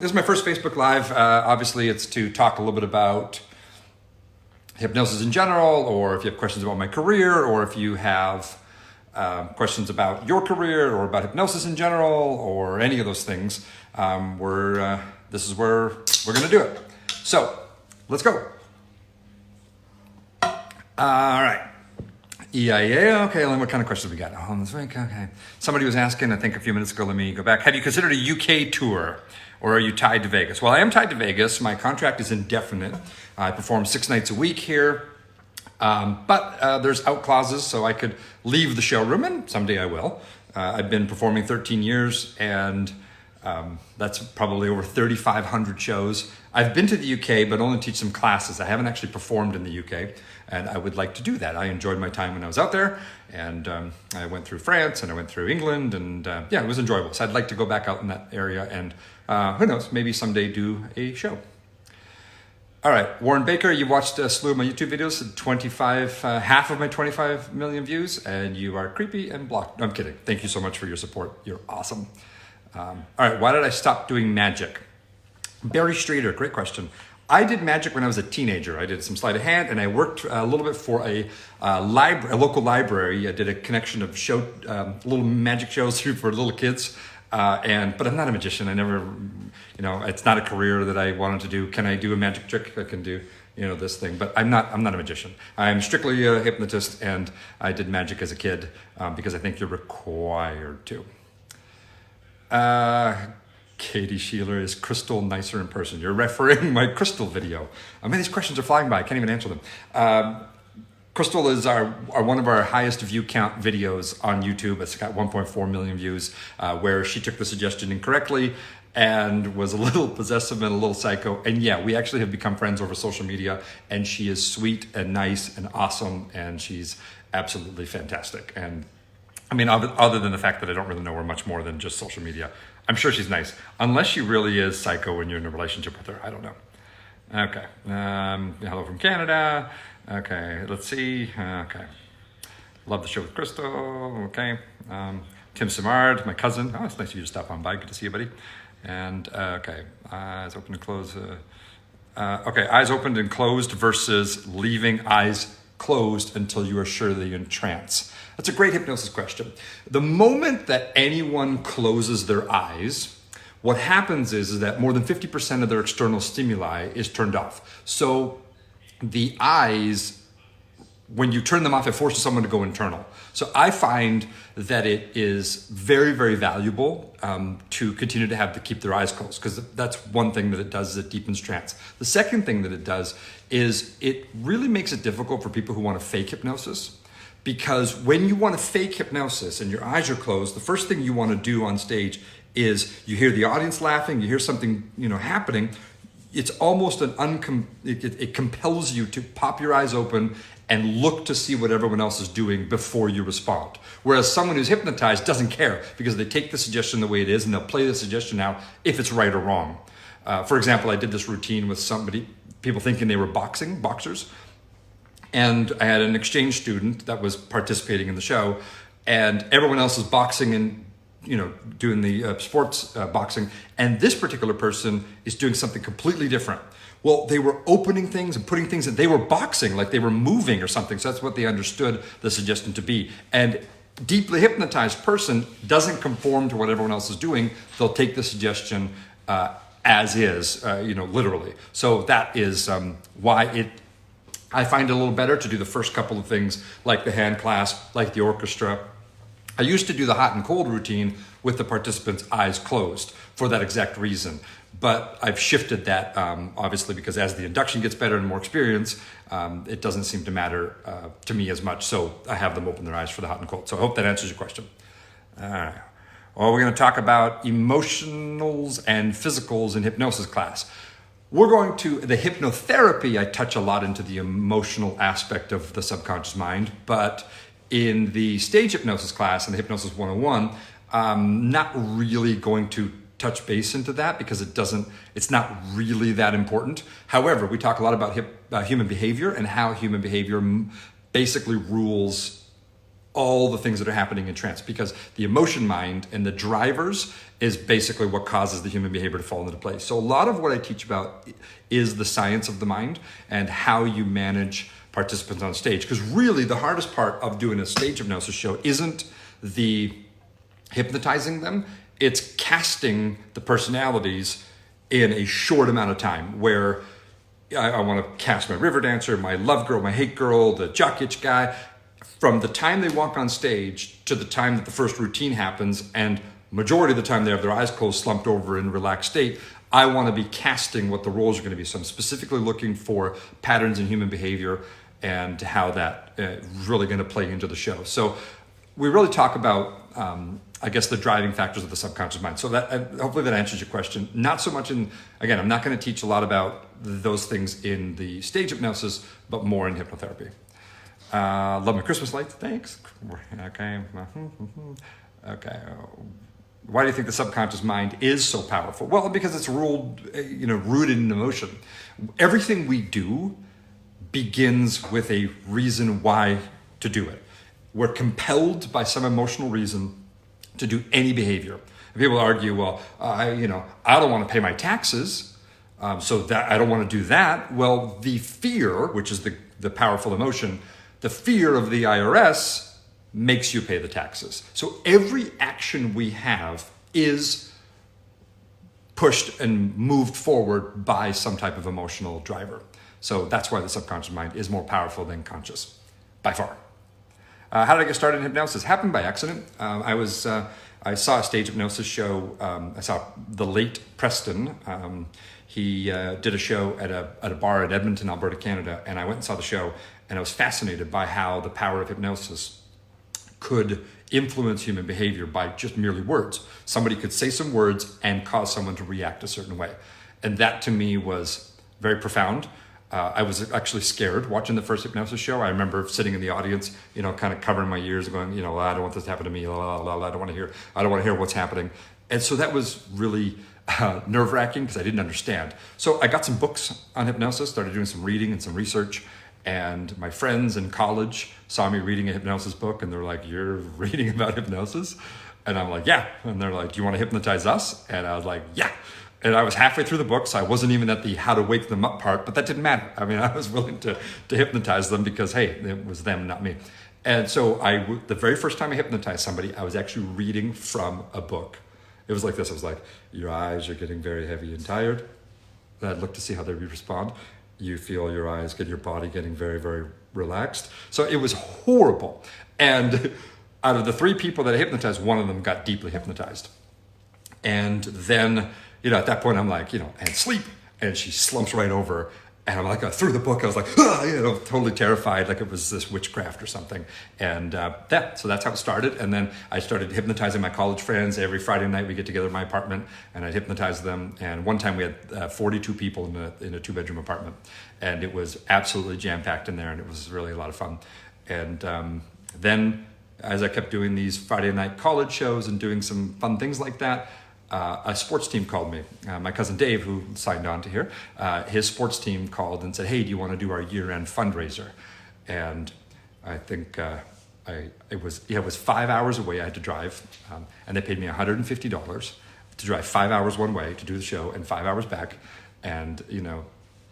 This is my first Facebook Live. Obviously, it's to talk a little bit about hypnosis in general, or if you have questions about my career, or if you have questions about your career, or about hypnosis in general, or any of those things. This is where we're going to do it. So, let's go. All right. EIA, okay, what kind of questions we got? Oh, this week, okay. Somebody was asking, I think a few minutes ago, let me go back. Have you considered a UK tour, or are you tied to Vegas? Well, I am tied to Vegas. My contract is indefinite. I perform 6 nights a week here, but there's out clauses, so I could leave the showroom, and someday I will. I've been performing 13 years, and that's probably over 3,500 shows. I've been to the UK, but only teach some classes. I haven't actually performed in the UK, and I would like to do that. I enjoyed my time when I was out there, and I went through France, and I went through England, and yeah, it was enjoyable. So I'd like to go back out in that area, and who knows, maybe someday do a show. All right, Warren Baker, you watched a slew of my YouTube videos, half of my 25 million views, and you are creepy and blocked. No, I'm kidding. Thank you so much for your support. You're awesome. All right, why did I stop doing magic? Barry Streeter, great question. I did magic when I was a teenager. I did some sleight of hand, and I worked a little bit for a local library. I did a connection of little magic shows for little kids. But I'm not a magician. I never, it's not a career that I wanted to do. Can I do a magic trick? I can do, this thing, but I'm not a magician. I'm strictly a hypnotist, and I did magic as a kid because I think you're required to. Katie Sheeler, is Crystal nicer in person? You're referring my Crystal video. I mean, these questions are flying by. I can't even answer them. Crystal is one of our highest view count videos on YouTube. It's got 1.4 million views, where she took the suggestion incorrectly and was a little possessive and a little psycho. And yeah, we actually have become friends over social media, and she is sweet and nice and awesome, and she's absolutely fantastic. And I mean, other than the fact that I don't really know her much more than just social media, I'm sure she's nice. Unless she really is psycho when you're in a relationship with her. I don't know. Okay. Hello from Canada. Okay, let's see. Okay. Love the show with Crystal. Okay. Tim Samard, my cousin. Oh, it's nice of you to stop on by. Good to see you, buddy. And, okay. Eyes open and closed. Okay, eyes opened and closed versus leaving eyes closed until you are sure that you're in trance. That's a great hypnosis question. The moment that anyone closes their eyes, what happens is that more than 50% of their external stimuli is turned off. So the eyes, when you turn them off, it forces someone to go internal. So I find that it is very, very valuable to continue to keep their eyes closed, because that's one thing that it does, is it deepens trance. The second thing that it does is it really makes it difficult for people who want to fake hypnosis. Because when you want to fake hypnosis and your eyes are closed, the first thing you want to do on stage is you hear the audience laughing, you hear something happening. It's almost it compels you to pop your eyes open and look to see what everyone else is doing before you respond. Whereas someone who's hypnotized doesn't care, because they take the suggestion the way it is, and they'll play the suggestion out if it's right or wrong. For example, I did this routine with people thinking they were boxers. And I had an exchange student that was participating in the show, and everyone else is boxing and doing the sports boxing, and this particular person is doing something completely different. Well, they were opening things and putting things in. They were boxing, like they were moving or something. So that's what they understood the suggestion to be. And deeply hypnotized person doesn't conform to what everyone else is doing. They'll take the suggestion as is, literally. So that is why I find it a little better to do the first couple of things, like the hand clasp, like the orchestra. I used to do the hot and cold routine with the participants' eyes closed for that exact reason. But I've shifted that, obviously, because as the induction gets better and more experience, it doesn't seem to matter to me as much. So I have them open their eyes for the hot and cold. So I hope that answers your question. All right. Well, we're going to talk about emotionals and physicals in hypnosis class. We're going to the hypnotherapy. I touch a lot into the emotional aspect of the subconscious mind, but in the stage hypnosis class and the Hypnosis 101, I'm not really going to touch base into that, because it's not really that important. However, we talk a lot about human behavior and how human behavior basically rules all the things that are happening in trance, because the emotion mind and the drivers is basically what causes the human behavior to fall into place. So a lot of what I teach about is the science of the mind and how you manage participants on stage. Because really the hardest part of doing a stage hypnosis show isn't the hypnotizing them, it's casting the personalities in a short amount of time, where I want to cast my river dancer, my love girl, my hate girl, the jock itch guy, from the time they walk on stage to the time that the first routine happens, and majority of the time they have their eyes closed, slumped over in a relaxed state. I want to be casting what the roles are going to be. So I'm specifically looking for patterns in human behavior and how that really going to play into the show. So we really talk about, I guess, the driving factors of the subconscious mind. So that hopefully that answers your question. Not so much in, again, I'm not going to teach a lot about those things in the stage hypnosis, but more in hypnotherapy. Love my Christmas lights. Thanks. Okay. Okay. Why do you think the subconscious mind is so powerful? Well, because it's rooted in emotion. Everything we do begins with a reason why to do it. We're compelled by some emotional reason to do any behavior. People argue, well, I don't want to pay my taxes, so that I don't want to do that. Well, the fear, which is the powerful emotion, the fear of the IRS makes you pay the taxes. So every action we have is pushed and moved forward by some type of emotional driver. So that's why the subconscious mind is more powerful than conscious, by far. How did I get started in hypnosis? Happened by accident. I saw a stage hypnosis show. I saw the late Preston. He did a show at a bar in Edmonton, Alberta, Canada, and I went and saw the show, and I was fascinated by how the power of hypnosis could influence human behavior by just merely words. Somebody could say some words and cause someone to react a certain way. And that to me was very profound. I was actually scared watching the first hypnosis show. I remember sitting in the audience, kind of covering my ears and going, I don't want this to happen to me. I don't want to hear what's happening. And so that was really nerve-wracking because I didn't understand. So I got some books on hypnosis, started doing some reading and some research. And my friends in college saw me reading a hypnosis book, and they're like, "You're reading about hypnosis?" And I'm like, "Yeah." And they're like, "Do you want to hypnotize us?" And I was like, "Yeah." And I was halfway through the book, so I wasn't even at the how to wake them up part, but that didn't matter. I mean, I was willing to hypnotize them because, hey, it was them, not me. And so the very first time I hypnotized somebody, I was actually reading from a book. It was like this. I was like, "Your eyes are getting very heavy and tired." And I'd look to see how they would respond. You feel your eyes get your body getting very, very relaxed. So it was horrible. And out of the 3 people that I hypnotized, one of them got deeply hypnotized. And then, at that point I'm like, and sleep. And she slumps right over. And I'm like, through the book, I was like, totally terrified, like it was this witchcraft or something. And so that's how it started. And then I started hypnotizing my college friends. Every Friday night we get together in my apartment and I'd hypnotize them. And one time we had 42 people in a 2-bedroom apartment. And it was absolutely jam-packed in there, and it was really a lot of fun. And then as I kept doing these Friday night college shows and doing some fun things like that, a sports team called me. My cousin Dave, who signed on to here, his sports team called and said, "Hey, do you want to do our year-end fundraiser?" And I think it was 5 hours away. I had to drive, and they paid me $150 to drive 5 hours one way to do the show and 5 hours back. And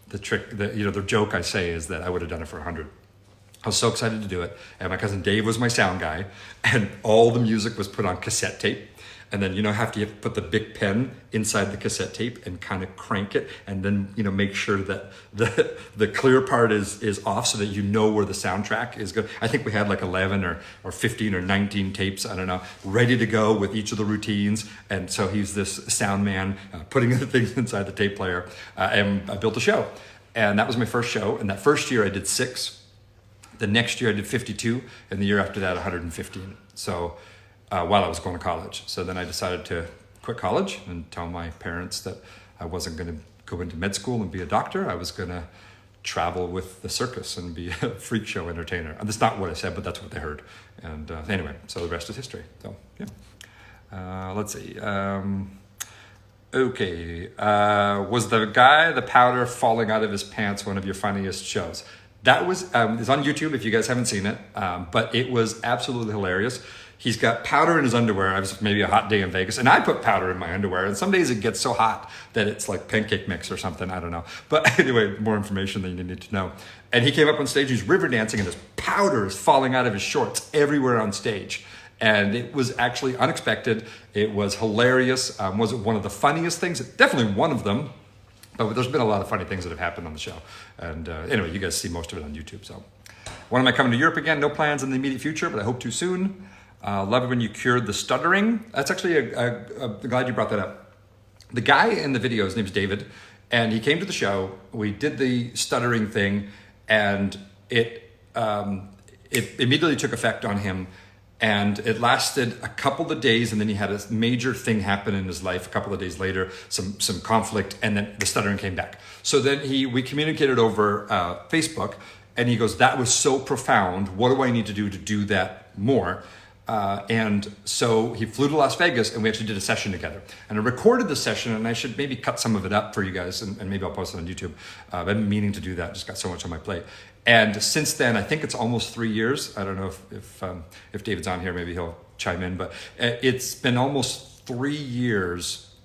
the joke I say is that I would have done it for $100. I was so excited to do it, and my cousin Dave was my sound guy, and all the music was put on cassette tape. And then, you have to put the big pen inside the cassette tape and kind of crank it, and then, make sure that the clear part is off so that where the soundtrack is good. I think we had like 11 or 15 or 19 tapes, I don't know, ready to go with each of the routines. And so he's this sound man putting the things inside the tape player. And I built a show. And that was my first show. And that first year I did 6. The next year I did 52. And the year after that, 115. So while I was going to college. So then I decided to quit college and tell my parents that I wasn't going to go into med school and be a doctor. I was going to travel with the circus and be a freak show entertainer. And that's not what I said, but that's what they heard. And anyway, so the rest is history. So, yeah. Let's see. Okay. Was the guy, the powder falling out of his pants, one of your funniest shows? That was it's on YouTube if you guys haven't seen it, but it was absolutely hilarious. He's got powder in his underwear. It was maybe a hot day in Vegas, and I put powder in my underwear. And some days it gets so hot that it's like pancake mix or something. I don't know. But anyway, more information than you need to know. And he came up on stage. He's river dancing, and this powder is falling out of his shorts everywhere on stage. And it was actually unexpected. It was hilarious. Was it one of the funniest things? Definitely one of them. But there's been a lot of funny things that have happened on the show. And anyway, you guys see most of it on YouTube. So when am I coming to Europe again? No plans in the immediate future, but I hope to soon. Love it when you cured the stuttering. That's actually, I'm glad you brought that up. The guy in the video, his name's David, and he came to the show. We did the stuttering thing, and it immediately took effect on him. And it lasted a couple of days, and then he had a major thing happen in his life a couple of days later, some conflict, and then the stuttering came back. So then we communicated over Facebook, and he goes, that was so profound. What do I need to do that more? And so he flew to Las Vegas, and we actually did a session together. And I recorded the session, and I should maybe cut some of it up for you guys, and maybe I'll post it on YouTube. I've been meaning to do that, just got so much on my plate. And since then, I think it's almost 3 years. I don't know if David's on here, maybe he'll chime in, but it's been almost 3 years,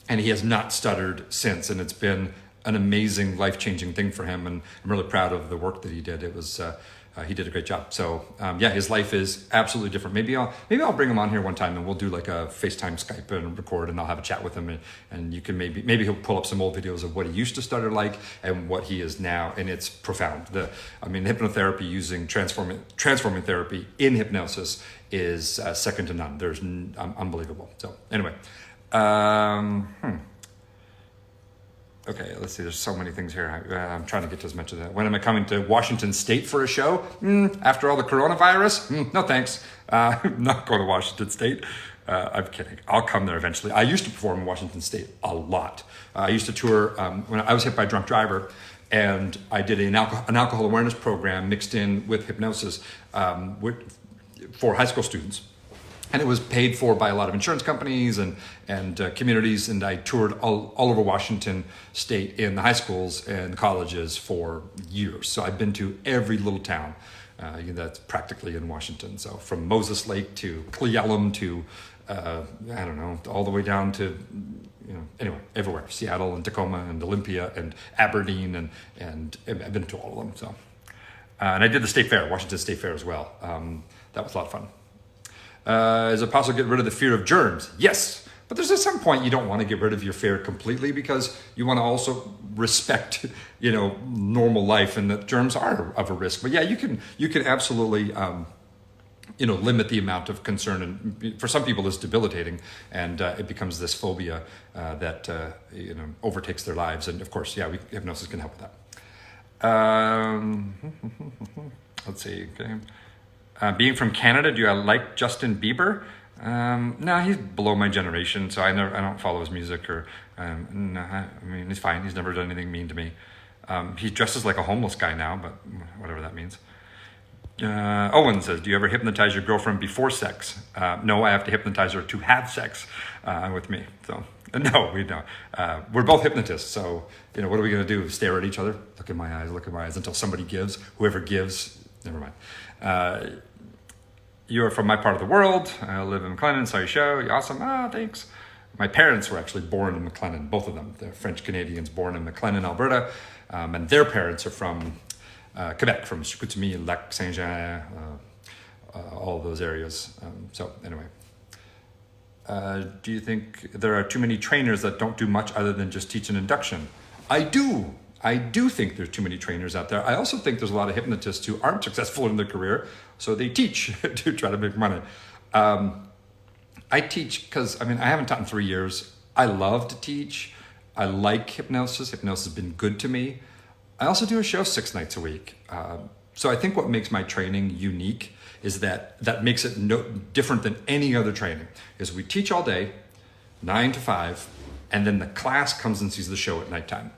and he has not stuttered since. And it's been an amazing, life-changing thing for him, and I'm really proud of the work that he did. It was he did a great job. So yeah, his life is absolutely different. Maybe I'll bring him on here one time, and we'll do like a FaceTime Skype and record, and I'll have a chat with him, and you can maybe he'll pull up some old videos of what he used to stutter like and what he is now, and it's profound. Hypnotherapy using transforming therapy in hypnosis is second to none. There's unbelievable. So anyway. Okay, let's see. There's so many things here. I'm trying to get to as much of that. When am I coming to Washington State for a show? After all the coronavirus? No thanks. I'm not going to Washington State. I'm kidding. I'll come there eventually. I used to perform in Washington State a lot. I used to tour when I was hit by a drunk driver, and I did an alcohol awareness program mixed in with hypnosis for high school students. And it was paid for by a lot of insurance companies and communities, and I toured all over Washington State in the high schools and colleges for years. So I've been to every little town that's practically in Washington. So from Moses Lake to Cle Elum to, I don't know, all the way down to, anyway, everywhere. Seattle and Tacoma and Olympia and Aberdeen, and I've been to all of them. So, and I did the State Fair, Washington State Fair as well. That was a lot of fun. Is it possible to get rid of the fear of germs? Yes, but there's at some point you don't want to get rid of your fear completely, because you want to also respect, normal life, and that germs are of a risk. But yeah, you can absolutely, limit the amount of concern, and for some people it's debilitating, and it becomes this phobia that overtakes their lives. And of course, yeah, hypnosis can help with that. Let's see. Okay. Being from Canada, do I like Justin Bieber? No, he's below my generation, so I don't follow his music, or no, he's fine. He's never done anything mean to me. He dresses like a homeless guy now, but whatever that means. Owen says, do you ever hypnotize your girlfriend before sex? No, I have to hypnotize her to have sex with me. So no, we don't. We're both hypnotists, so what are we going to do? Stare at each other? Look in my eyes until somebody gives. Whoever gives, never mind. You are from my part of the world. I live in McLennan, saw your show. You're awesome. Thanks. My parents were actually born in McLennan, both of them. They're French Canadians born in McLennan, Alberta, and their parents are from Quebec, from Chicoutimi, Lac Saint-Jean, all of those areas. So anyway, do you think there are too many trainers that don't do much other than just teach an induction? I do think there's too many trainers out there. I also think there's a lot of hypnotists who aren't successful in their career, so they teach to try to make money. I teach because, I haven't taught in 3 years. I love to teach. I like hypnosis. Hypnosis has been good to me. I also do a show 6 nights a week. So I think what makes my training unique is that makes it no different than any other training, is we teach all day, 9 to 5, and then the class comes and sees the show at nighttime.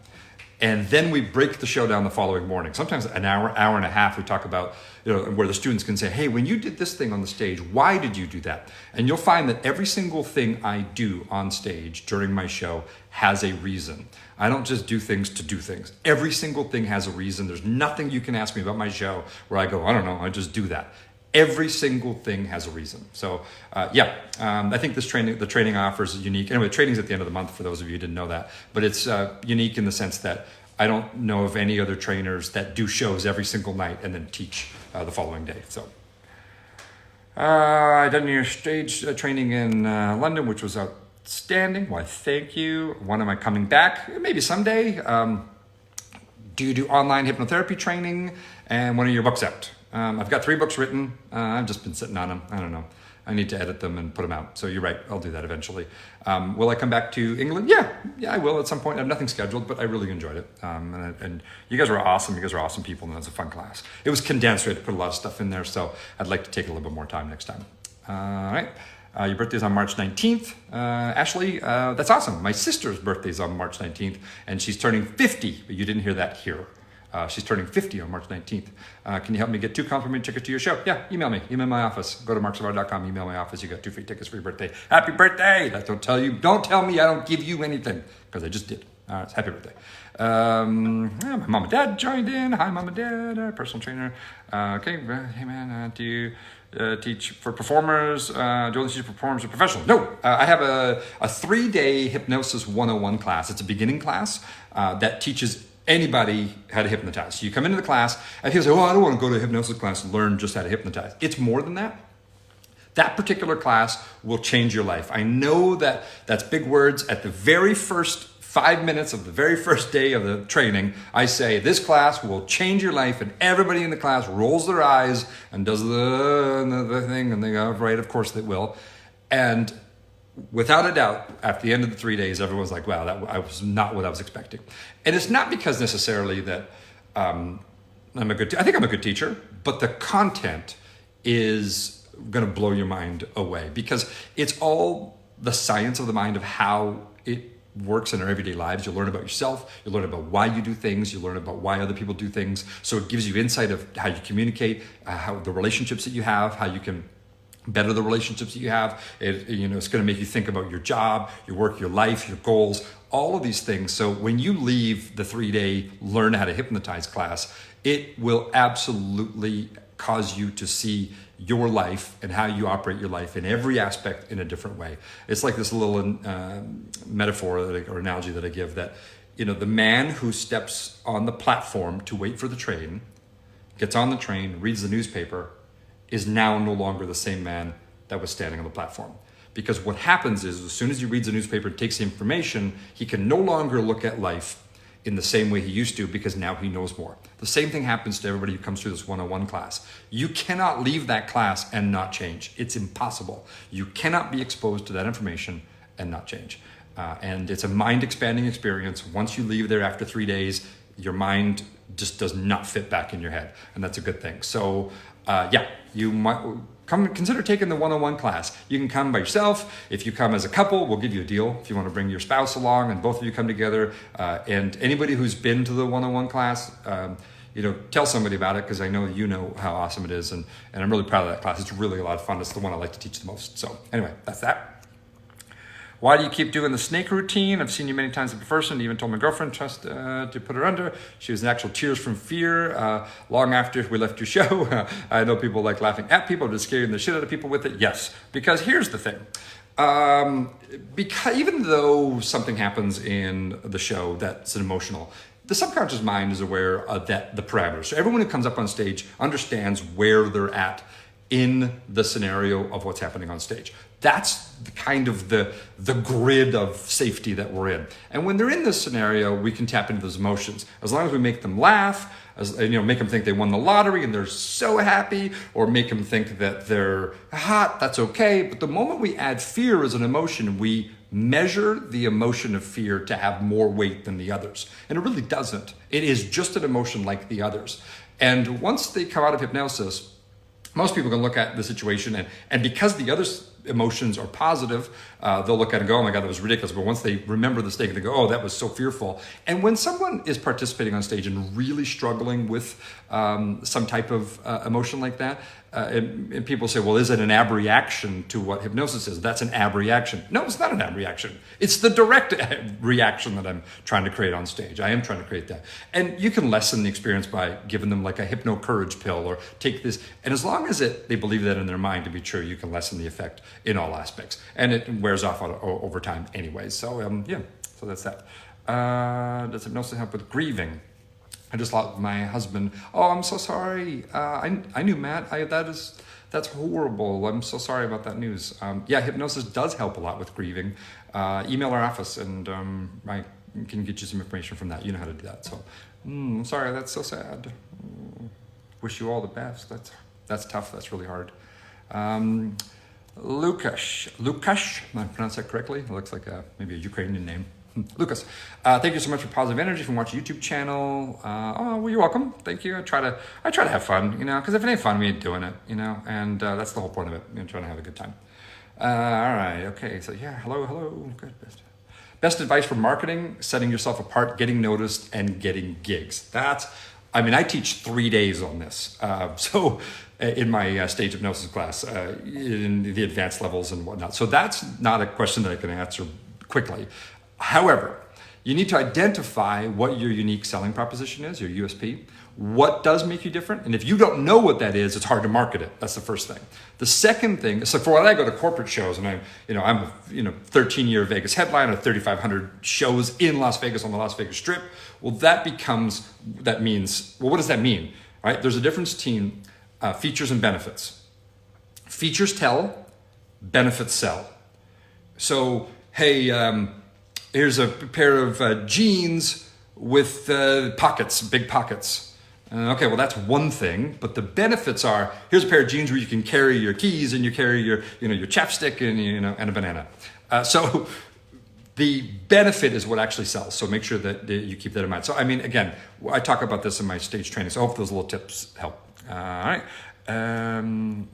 And then we break the show down the following morning. Sometimes an hour, hour and a half, we talk about, where the students can say, hey, when you did this thing on the stage, why did you do that? And you'll find that every single thing I do on stage during my show has a reason. I don't just do things to do things. Every single thing has a reason. There's nothing you can ask me about my show where I go, I don't know, I just do that. Every single thing has a reason. So I think the training offers is unique. Anyway, training's at the end of the month for those of you who didn't know that. But it's unique in the sense that I don't know of any other trainers that do shows every single night and then teach the following day. So I done your stage training in London, which was outstanding. Why, thank you. When am I coming back? Maybe someday. Do you do online hypnotherapy training? And when are your books out? I've got 3 books written. I've just been sitting on them. I don't know. I need to edit them and put them out. So you're right. I'll do that eventually. Will I come back to England? Yeah, I will at some point. I have nothing scheduled, but I really enjoyed it. And you guys were awesome. You guys are awesome people, and it was a fun class. It was condensed. We had to put a lot of stuff in there, so I'd like to take a little bit more time next time. All right. Your birthday's on March 19th. Ashley, that's awesome. My sister's birthday's on March 19th, and she's turning 50, but you didn't hear that here. She's turning 50 on March 19th. Can you help me get 2 complimentary tickets to your show? Yeah, email me. Email my office. Go to marcsavard.com, email my office. You got 2 free tickets for your birthday. Happy birthday! Don't tell me I don't give you anything, because I just did. It's happy birthday. My mom and dad joined in. Hi, mom and dad, personal trainer. Okay, hey man, do you teach for performers? Do you only teach for performers or professionals? No, I have a 3-day Hypnosis 101 class. It's a beginning class that teaches anybody how to hypnotize. So you come into the class and people say, oh, I don't want to go to a hypnosis class and learn just how to hypnotize. It's more than that. That particular class will change your life. I know that that's big words. At the very first 5 minutes of the very first day of the training, I say, this class will change your life, and everybody in the class rolls their eyes and does the thing, and they go, right, of course they will. And without a doubt, at the end of the 3 days, everyone's like, wow, that was not what I was expecting. And it's not because necessarily that I think I'm a good teacher, but the content is going to blow your mind away, because it's all the science of the mind of how it works in our everyday lives. You learn about yourself, you learn about why you do things, you learn about why other people do things. So it gives you insight of how you communicate, how the relationships that you have, how you can better the relationships that you have. It's going to make you think about your job, your work, your life, your goals, all of these things. So when you leave the 3-day learn how to hypnotize class, it will absolutely cause you to see your life and how you operate your life in every aspect in a different way. It's like this little metaphor or analogy that I give, that the man who steps on the platform to wait for the train, gets on the train, reads the newspaper, is now no longer the same man that was standing on the platform. Because what happens is, as soon as he reads the newspaper and takes the information, he can no longer look at life in the same way he used to, because now he knows more. The same thing happens to everybody who comes through this 101 class. You cannot leave that class and not change. It's impossible. You cannot be exposed to that information and not change. And it's a mind-expanding experience. Once you leave there after 3 days, your mind just does not fit back in your head, and that's a good thing. So you might consider taking the 101 class. You can come by yourself. If you come as a couple, we'll give you a deal. If you want to bring your spouse along and both of you come together, and anybody who's been to the 101 class, tell somebody about it, because I know you know how awesome it is, and I'm really proud of that class. It's really a lot of fun. It's the one I like to teach the most. So anyway, that's that. Why do you keep doing the snake routine? I've seen you many times in person. Even told my girlfriend to put her under. She was in actual tears from fear long after we left your show. I know people like laughing at people, just scaring the shit out of people with it. Yes, because here's the thing. Because even though something happens in the show that's emotional, the subconscious mind is aware of the parameters. So everyone who comes up on stage understands where they're at in the scenario of what's happening on stage. That's the kind of the grid of safety that we're in. And when they're in this scenario, we can tap into those emotions. As long as we make them laugh, make them think they won the lottery and they're so happy, or make them think that they're hot, that's okay. But the moment we add fear as an emotion, we measure the emotion of fear to have more weight than the others. And it really doesn't. It is just an emotion like the others. And once they come out of hypnosis, most people can look at the situation, and because the others emotions are positive, they'll look at it and go, oh my God, that was ridiculous. But once they remember the mistake, they go, oh, that was so fearful. And when someone is participating on stage and really struggling with some type of emotion like that, and people say, well, is it an abreaction to what hypnosis is? That's an abreaction. No, it's not an abreaction. It's the direct reaction that I'm trying to create on stage. I am trying to create that. And you can lessen the experience by giving them like a hypno courage pill or take this. And as long as they believe that in their mind to be true, you can lessen the effect in all aspects. And it wears off over time anyway. So so that's that. Does hypnosis help with grieving? I just lost my husband. Oh, I'm so sorry. I knew Matt. That's horrible. I'm so sorry about that news. Hypnosis does help a lot with grieving. Email our office and I can get you some information from that. You know how to do that. So, I'm sorry. That's so sad. Wish you all the best. That's tough. That's really hard. Lukash. Am I pronounced that correctly? It looks like maybe a Ukrainian name. Lucas, thank you so much for positive energy from watching YouTube channel. Well, you're welcome. Thank you. I try to have fun, because if it ain't fun, we ain't doing it, and that's the whole point of it. Trying to have a good time. All right. Okay. So hello. Good. Best advice for marketing: setting yourself apart, getting noticed, and getting gigs. I teach 3 days on this. So in my stage hypnosis class, in the advanced levels and whatnot. So that's not a question that I can answer quickly. However, you need to identify what your unique selling proposition is, your USP. What does make you different? And if you don't know what that is, it's hard to market it. That's the first thing. The second thing, so for when I go to corporate shows, and I'm a 13-year Vegas headliner, 3,500 shows in Las Vegas on the Las Vegas Strip. Well, that means, what does that mean? Right? There's a difference between features and benefits. Features tell, benefits sell. So, hey, here's a pair of jeans with pockets, big pockets. Okay, well that's one thing, but the benefits are, here's a pair of jeans where you can carry your keys and you carry your chapstick and a banana. So the benefit is what actually sells. So make sure that you keep that in mind. So again, I talk about this in my stage training. So I hope those little tips help. All right. When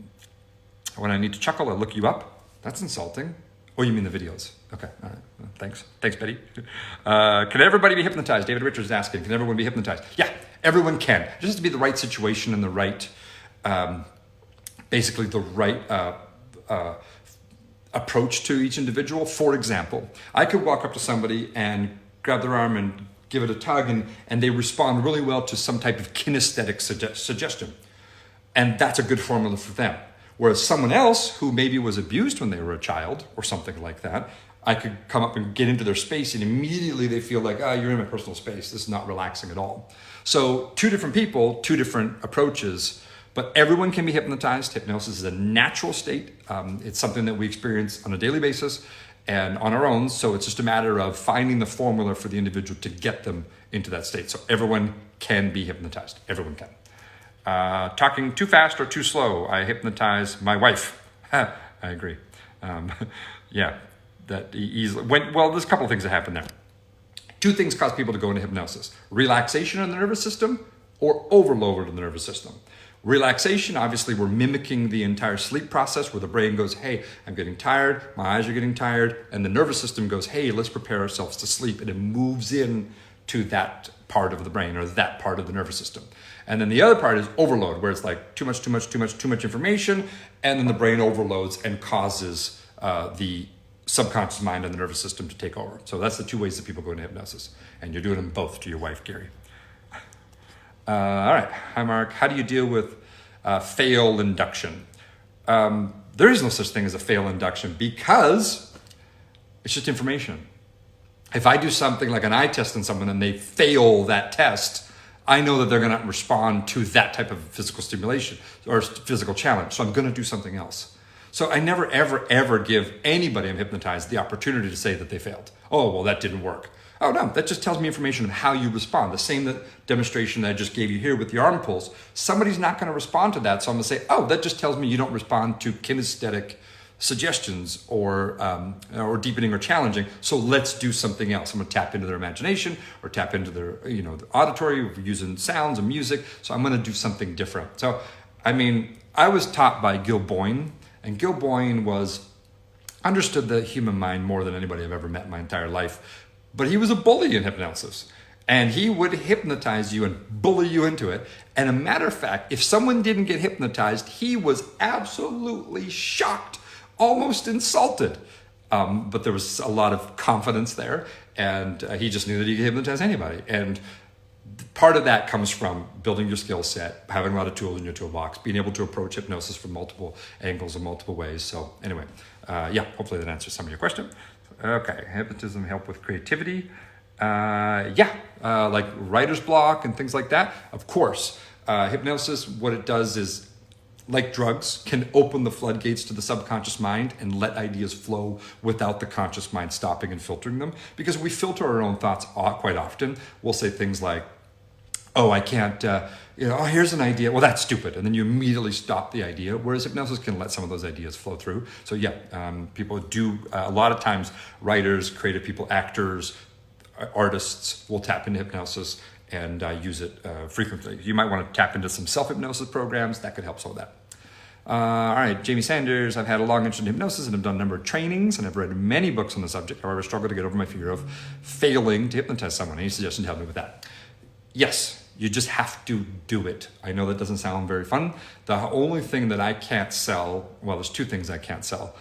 I need to chuckle, I look you up. That's insulting. Oh, you mean the videos? Okay, all right. Thanks, Betty. Can everybody be hypnotized? David Richards is asking, can everyone be hypnotized? Yeah, everyone can. It just has to be the right situation and the right, basically the right approach to each individual. For example, I could walk up to somebody and grab their arm and give it a tug, and they respond really well to some type of kinesthetic suggestion. And that's a good formula for them. Whereas someone else who maybe was abused when they were a child or something like that, I could come up and get into their space and immediately they feel like, you're in my personal space. This is not relaxing at all. So 2 different people, 2 different approaches, but everyone can be hypnotized. Hypnosis is a natural state. It's something that we experience on a daily basis and on our own. So it's just a matter of finding the formula for the individual to get them into that state. So everyone can be hypnotized. Everyone can. Talking too fast or too slow. I hypnotize my wife. I agree. That easily. There's a couple of things that happen there. 2 things cause people to go into hypnosis: relaxation in the nervous system or overload in the nervous system. Relaxation, obviously, we're mimicking the entire sleep process where the brain goes, hey, I'm getting tired, my eyes are getting tired, and the nervous system goes, hey, let's prepare ourselves to sleep, and it moves in to that part of the brain or that part of the nervous system. And then the other part is overload, where it's like too much information, and then the brain overloads and causes the subconscious mind and the nervous system to take over. So that's the 2 ways that people go into hypnosis. And you're doing them both to your wife, Gary. All right. Hi, Mark. How do you deal with fail induction? There is no such thing as a fail induction because it's just information. If I do something like an eye test on someone and they fail that test, I know that they're going to respond to that type of physical stimulation or physical challenge. So I'm going to do something else. So I never, ever give anybody I'm hypnotized the opportunity to say that they failed. Oh, well, that didn't work. Oh, no, that just tells me information of how you respond. The same demonstration that I just gave you here with the arm pulls. Somebody's not going to respond to that. So I'm going to say, oh, that just tells me you don't respond to kinesthetic suggestions or deepening or challenging. So let's do something else. I'm going to tap into their imagination or tap into their, the auditory, using sounds and music. So I'm going to do something different. So, I was taught by Gil Boyne, and Gil Boyne was understood the human mind more than anybody I've ever met in my entire life. But he was a bully in hypnosis. And he would hypnotize you and bully you into it. And a matter of fact, if someone didn't get hypnotized, he was absolutely shocked, almost insulted. But there was a lot of confidence there. And he just knew that he could hypnotize anybody. And part of that comes from building your skill set, having a lot of tools in your toolbox, being able to approach hypnosis from multiple angles and multiple ways. So anyway, yeah, hopefully that answers some of your question. Okay, hypnotism help with creativity. Like writer's block and things like that. Of course, hypnosis, what it does is, like drugs, can open the floodgates to the subconscious mind and let ideas flow without the conscious mind stopping and filtering them. Because we filter our own thoughts quite often. We'll say things like, oh, I can't, oh, here's an idea. Well, that's stupid. And then you immediately stop the idea. Whereas hypnosis can let some of those ideas flow through. So yeah, people do, a lot of times, writers, creative people, actors, artists will tap into hypnosis and use it frequently. You might want to tap into some self-hypnosis programs. That could help some of that. All right, Jamie Sanders. I've had a long interest in hypnosis and have done a number of trainings and I've read many books on the subject. However, I struggle to get over my fear of failing to hypnotize someone. Any suggestion to help me with that? Yes, you just have to do it. I know that doesn't sound very fun. The only thing that I can't sell, well, there's two things I can't sell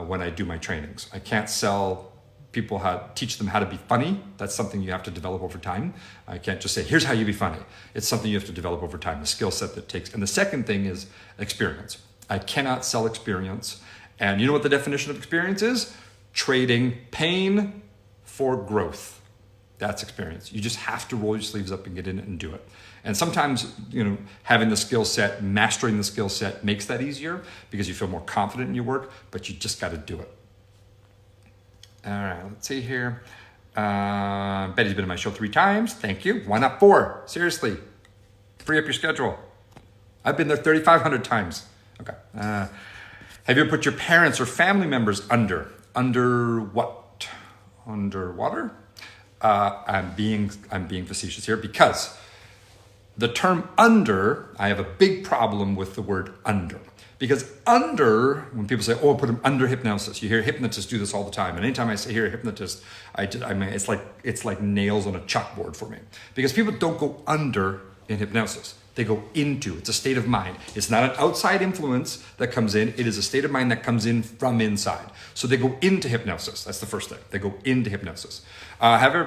when I do my trainings. I can't sell people teach them how to be funny. That's something you have to develop over time. I can't just say, here's how you be funny. It's something you have to develop over time, the skill set that takes. And the second thing is experience. I cannot sell experience. And you know what the definition of experience is? Trading pain for growth. That's experience. You just have to roll your sleeves up and get in it and do it. And sometimes, having the skill set, mastering the skill set makes that easier because you feel more confident in your work, but you just got to do it. All right, let's see here. Betty's been in my show 3 times. Thank you. Why not 4? Seriously, free up your schedule. I've been there 3,500 times. Okay. Have you ever put your parents or family members under? Under what? Underwater? I'm being facetious here because the term under, I have a big problem with the word under. Because under, when people say, oh, put them under hypnosis, you hear hypnotists do this all the time. And anytime I hear a hypnotist, it's like nails on a chalkboard for me. Because people don't go under in hypnosis. They go into. It's a state of mind. It's not an outside influence that comes in. It is a state of mind that comes in from inside. So they go into hypnosis. That's the first thing. They go into hypnosis. Have your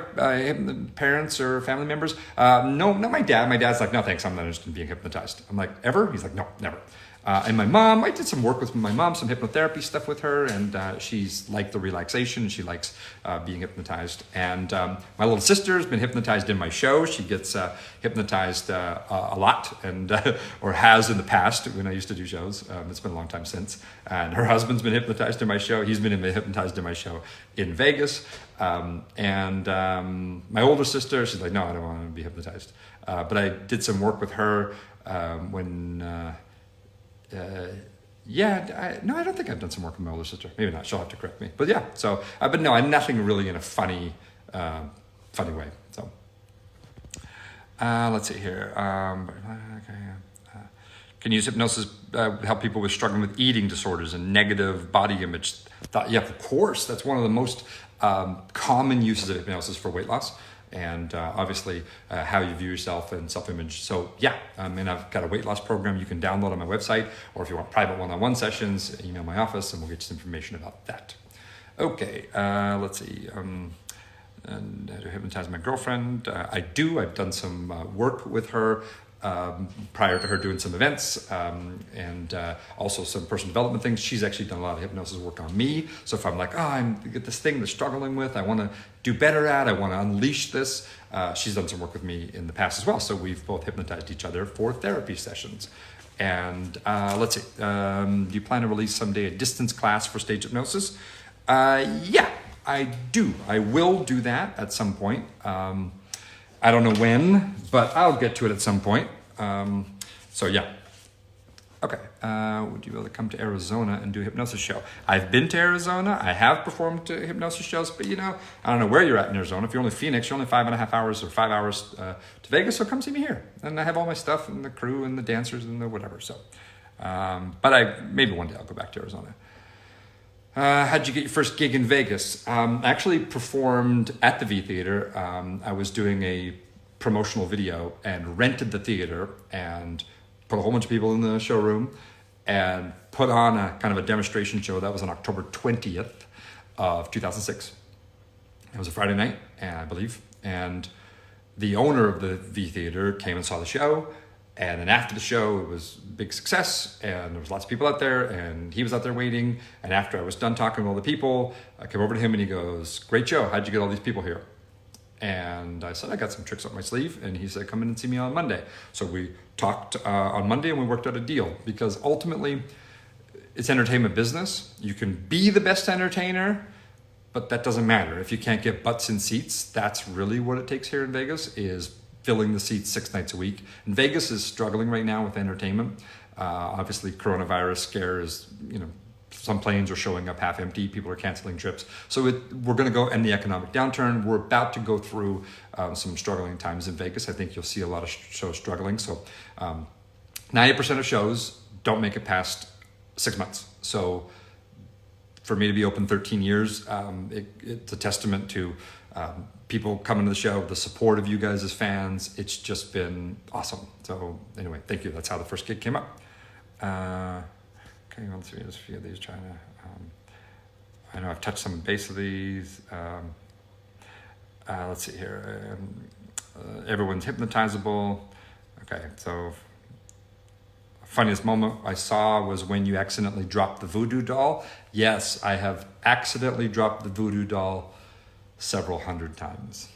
parents or family members? No, not my dad. My dad's like, no, thanks. I'm not interested in being hypnotized. I'm like, ever? He's like, no, never. And my mom, I did some work with my mom, some hypnotherapy stuff with her, and she's liked the relaxation. She likes being hypnotized. And my little sister's been hypnotized in my show. She gets hypnotized a lot, and or has in the past when I used to do shows. It's been a long time since. And her husband's been hypnotized in my show. He's been hypnotized in my show in Vegas. And my older sister, she's like, no, I don't want to be hypnotized. But I did some work with her when... I don't think I've done some work with my older sister. Maybe not. She'll have to correct me. But yeah, so, but no, I'm nothing really in a funny way. So, let's see here. Can you use hypnosis help people with struggling with eating disorders and negative body image? Yeah, of course. That's one of the most common uses of hypnosis for weight loss. And obviously how you view yourself and self-image. So yeah, and I've got a weight loss program you can download on my website, or if you want private one-on-one sessions, email my office and we'll get you some information about that. Okay, let's see. And to hypnotize my girlfriend, I've done some work with her prior to her doing some events and also some personal development things. She's actually done a lot of hypnosis work on me. So if I'm like, I get this thing that's struggling with, I want to do better at, I want to unleash this, she's done some work with me in the past as well. So we've both hypnotized each other for therapy sessions. And let's see, do you plan to release someday a distance class for stage hypnosis? Yeah, I do. I will do that at some point. I don't know when, but I'll get to it at some point. So yeah. Okay. Would you be able to come to Arizona and do a hypnosis show? I've been to Arizona. I have performed to hypnosis shows, but I don't know where you're at in Arizona. If you're only Phoenix, you're only 5.5 hours or 5 hours to Vegas, so come see me here. And I have all my stuff and the crew and the dancers and the whatever. So, but maybe one day I'll go back to Arizona. How'd you get your first gig in Vegas? I actually performed at the V Theater. I was doing a promotional video and rented the theater and put a whole bunch of people in the showroom and put on a kind of a demonstration show. That was on October 20th of 2006. It was a Friday night, I believe. And the owner of the V Theater came and saw the show. And then after the show, it was a big success, and there was lots of people out there, and he was out there waiting. And after I was done talking to all the people, I came over to him and he goes, "Great show, how'd you get all these people here?" And I said, "I got some tricks up my sleeve." And he said, "Come in and see me on Monday." So we talked on Monday and we worked out a deal, because ultimately it's entertainment business. You can be the best entertainer, but that doesn't matter. If you can't get butts in seats, that's really what it takes here in Vegas, is filling the seats 6 nights a week. And Vegas is struggling right now with entertainment. Obviously, coronavirus scare is, some planes are showing up half empty. People are canceling trips. So we're going to go end the economic downturn. We're about to go through some struggling times in Vegas. I think you'll see a lot of shows struggling. So 90% of shows don't make it past 6 months. So for me to be open 13 years, it's a testament to people coming to the show, the support of you guys as fans. It's just been awesome. So anyway, thank you. That's how the first gig came up. Okay, let's see, there's a few of these trying to, I know I've touched some base of these. Let's see here. Everyone's hypnotizable. Okay, so funniest moment I saw was when you accidentally dropped the voodoo doll. Yes, I have accidentally dropped the voodoo doll several hundred times.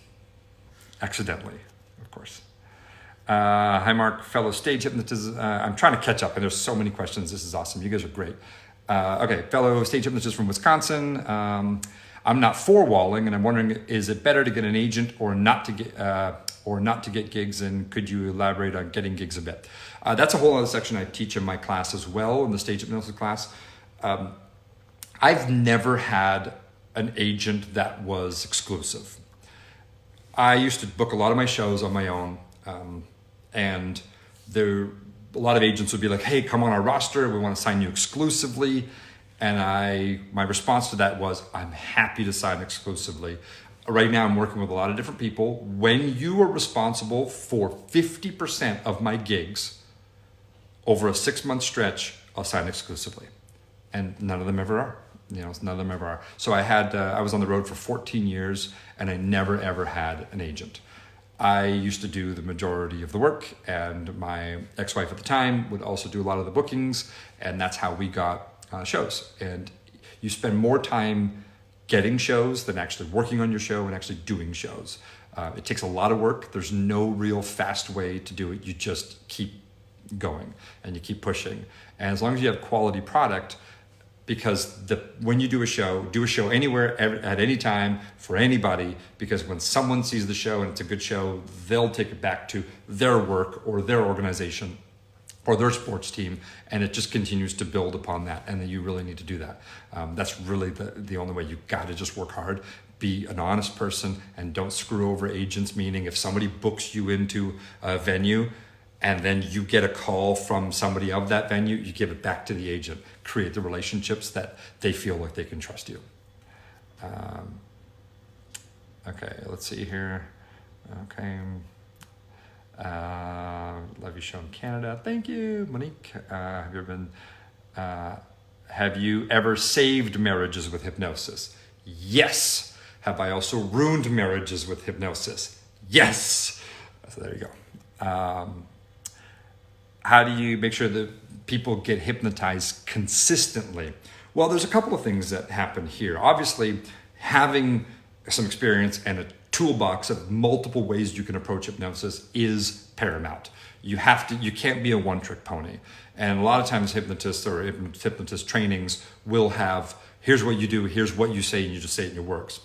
Accidentally, of course. Hi, Mark, fellow stage hypnotist. I'm trying to catch up, and there's so many questions. This is awesome. You guys are great. Okay, fellow stage hypnotist from Wisconsin. I'm not for walling, and I'm wondering, is it better to get an agent or not to get gigs? And could you elaborate on getting gigs a bit? That's a whole other section I teach in my class as well, in the stage hypnosis class. I've never had an agent that was exclusive. I used to book a lot of my shows on my own, and a lot of agents would be like, "Hey, come on our roster. We want to sign you exclusively." And my response to that was, "I'm happy to sign exclusively." Right now, I'm working with a lot of different people. When you are responsible for 50% of my gigs over a 6-month stretch, I'll sign exclusively, and none of them ever are. None of them ever are. So I was on the road for 14 years, and I never ever had an agent. I used to do the majority of the work, and my ex-wife at the time would also do a lot of the bookings, and that's how we got shows. And you spend more time getting shows than actually working on your show and actually doing shows. It takes a lot of work. There's no real fast way to do it. You just keep going and you keep pushing. And as long as you have quality product, because when you do a show anywhere, at any time, for anybody, because when someone sees the show and it's a good show, they'll take it back to their work or their organization or their sports team, and it just continues to build upon that. And then you really need to do that. That's really the only way. You got to just work hard, be an honest person, and don't screw over agents. Meaning, if somebody books you into a venue and then you get a call from somebody of that venue, you give it back to the agent. Create the relationships that they feel like they can trust you. Okay, let's see here. Okay. Love your show in Canada. Thank you, Monique. Have you ever saved marriages with hypnosis? Yes. Have I also ruined marriages with hypnosis? Yes. So there you go. How do you make sure that people get hypnotized consistently? Well, there's a couple of things that happen here. Obviously, having some experience and a toolbox of multiple ways you can approach hypnosis is paramount. You can't be a one-trick pony. And a lot of times hypnotists or hypnotist trainings will have, here's what you do, here's what you say, and you just say it and it works.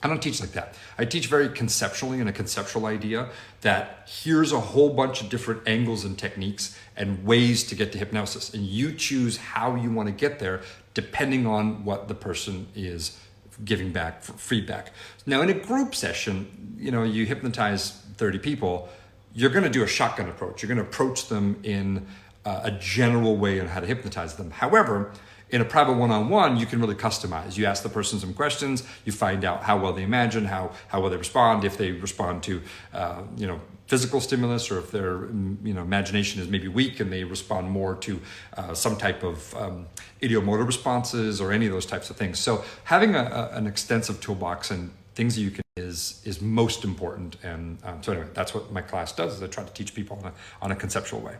I don't teach like that. I teach very conceptually, in a conceptual idea that here's a whole bunch of different angles and techniques and ways to get to hypnosis. And you choose how you want to get there depending on what the person is giving back for feedback. Now, in a group session, you hypnotize 30 people, you're going to do a shotgun approach. You're going to approach them in a general way on how to hypnotize them. However, In a private one-on-one, you can really customize. You ask the person some questions, you find out how well they imagine, how well they respond, if they respond to, physical stimulus, or if their imagination is maybe weak and they respond more to some type of ideomotor responses or any of those types of things. So having an extensive toolbox and things that you can is most important. And so anyway, that's what my class does, is I try to teach people on a conceptual way.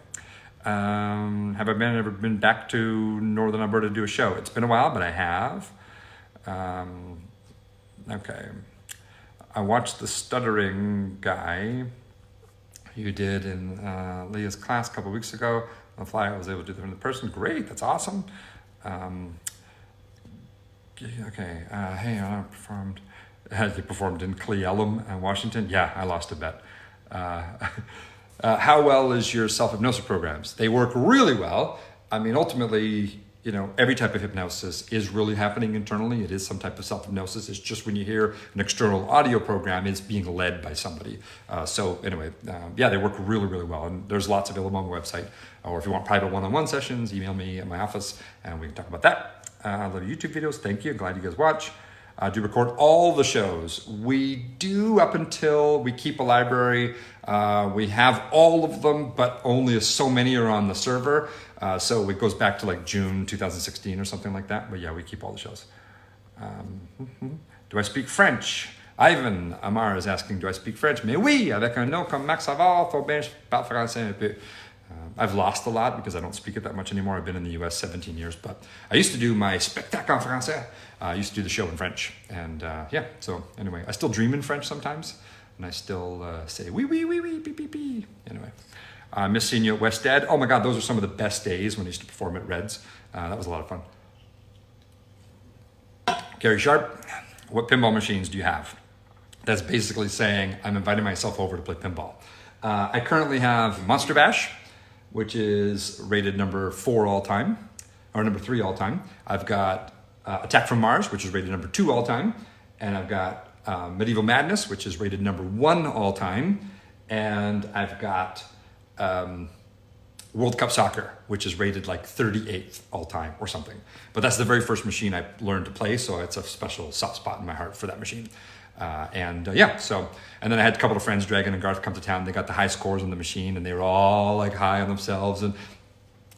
Have I ever been back to Northern Alberta to do a show? It's been a while, but I have. Okay. I watched the stuttering guy you did in Leah's class a couple weeks ago. On the fly, I was able to do them in person. Great, that's awesome. Okay, hey, I performed. You performed in Cle Elum, Washington. Yeah, I lost a bet. How well is your self-hypnosis programs? They work really well. I mean, ultimately, every type of hypnosis is really happening internally. It is some type of self-hypnosis. It's just when you hear an external audio program, it's being led by somebody. So anyway, they work really, really well. And there's lots available on the website. Or if you want private one-on-one sessions, email me at my office and we can talk about that. I love YouTube videos. Thank you. Glad you guys watch. I do record all the shows. We do up until we keep a library. We have all of them, but only so many are on the server. So it goes back to like June 2016 or something like that. But yeah, we keep all the shows. Do I speak French? Ivan Amar is asking, do I speak French? Mais oui, avec un nom comme Marc Savard, faut bien je parle français un peu. I've lost a lot because I don't speak it that much anymore. I've been in the US 17 years, but I used to do my spectacle en français. I used to do the show in French. And so anyway, I still dream in French sometimes. And I still say, oui, oui, oui, oui, pi, pi, pi. Anyway, miss seeing you at West Ed. Oh my God, those are some of the best days when I used to perform at Reds. That was a lot of fun. Gary Sharp, what pinball machines do you have? That's basically saying I'm inviting myself over to play pinball. I currently have Monster Bash, which is rated number 4 all time, or number 3 all time. I've got Attack from Mars, which is rated number 2 all time. And I've got Medieval Madness, which is rated number 1 all time. And I've got World Cup Soccer, which is rated like 38th all time or something. But that's the very first machine I learned to play, so it's a special soft spot in my heart for that machine. And then I had a couple of friends, Dragon and Garth, come to town. They got the high scores on the machine and they were all like high on themselves. And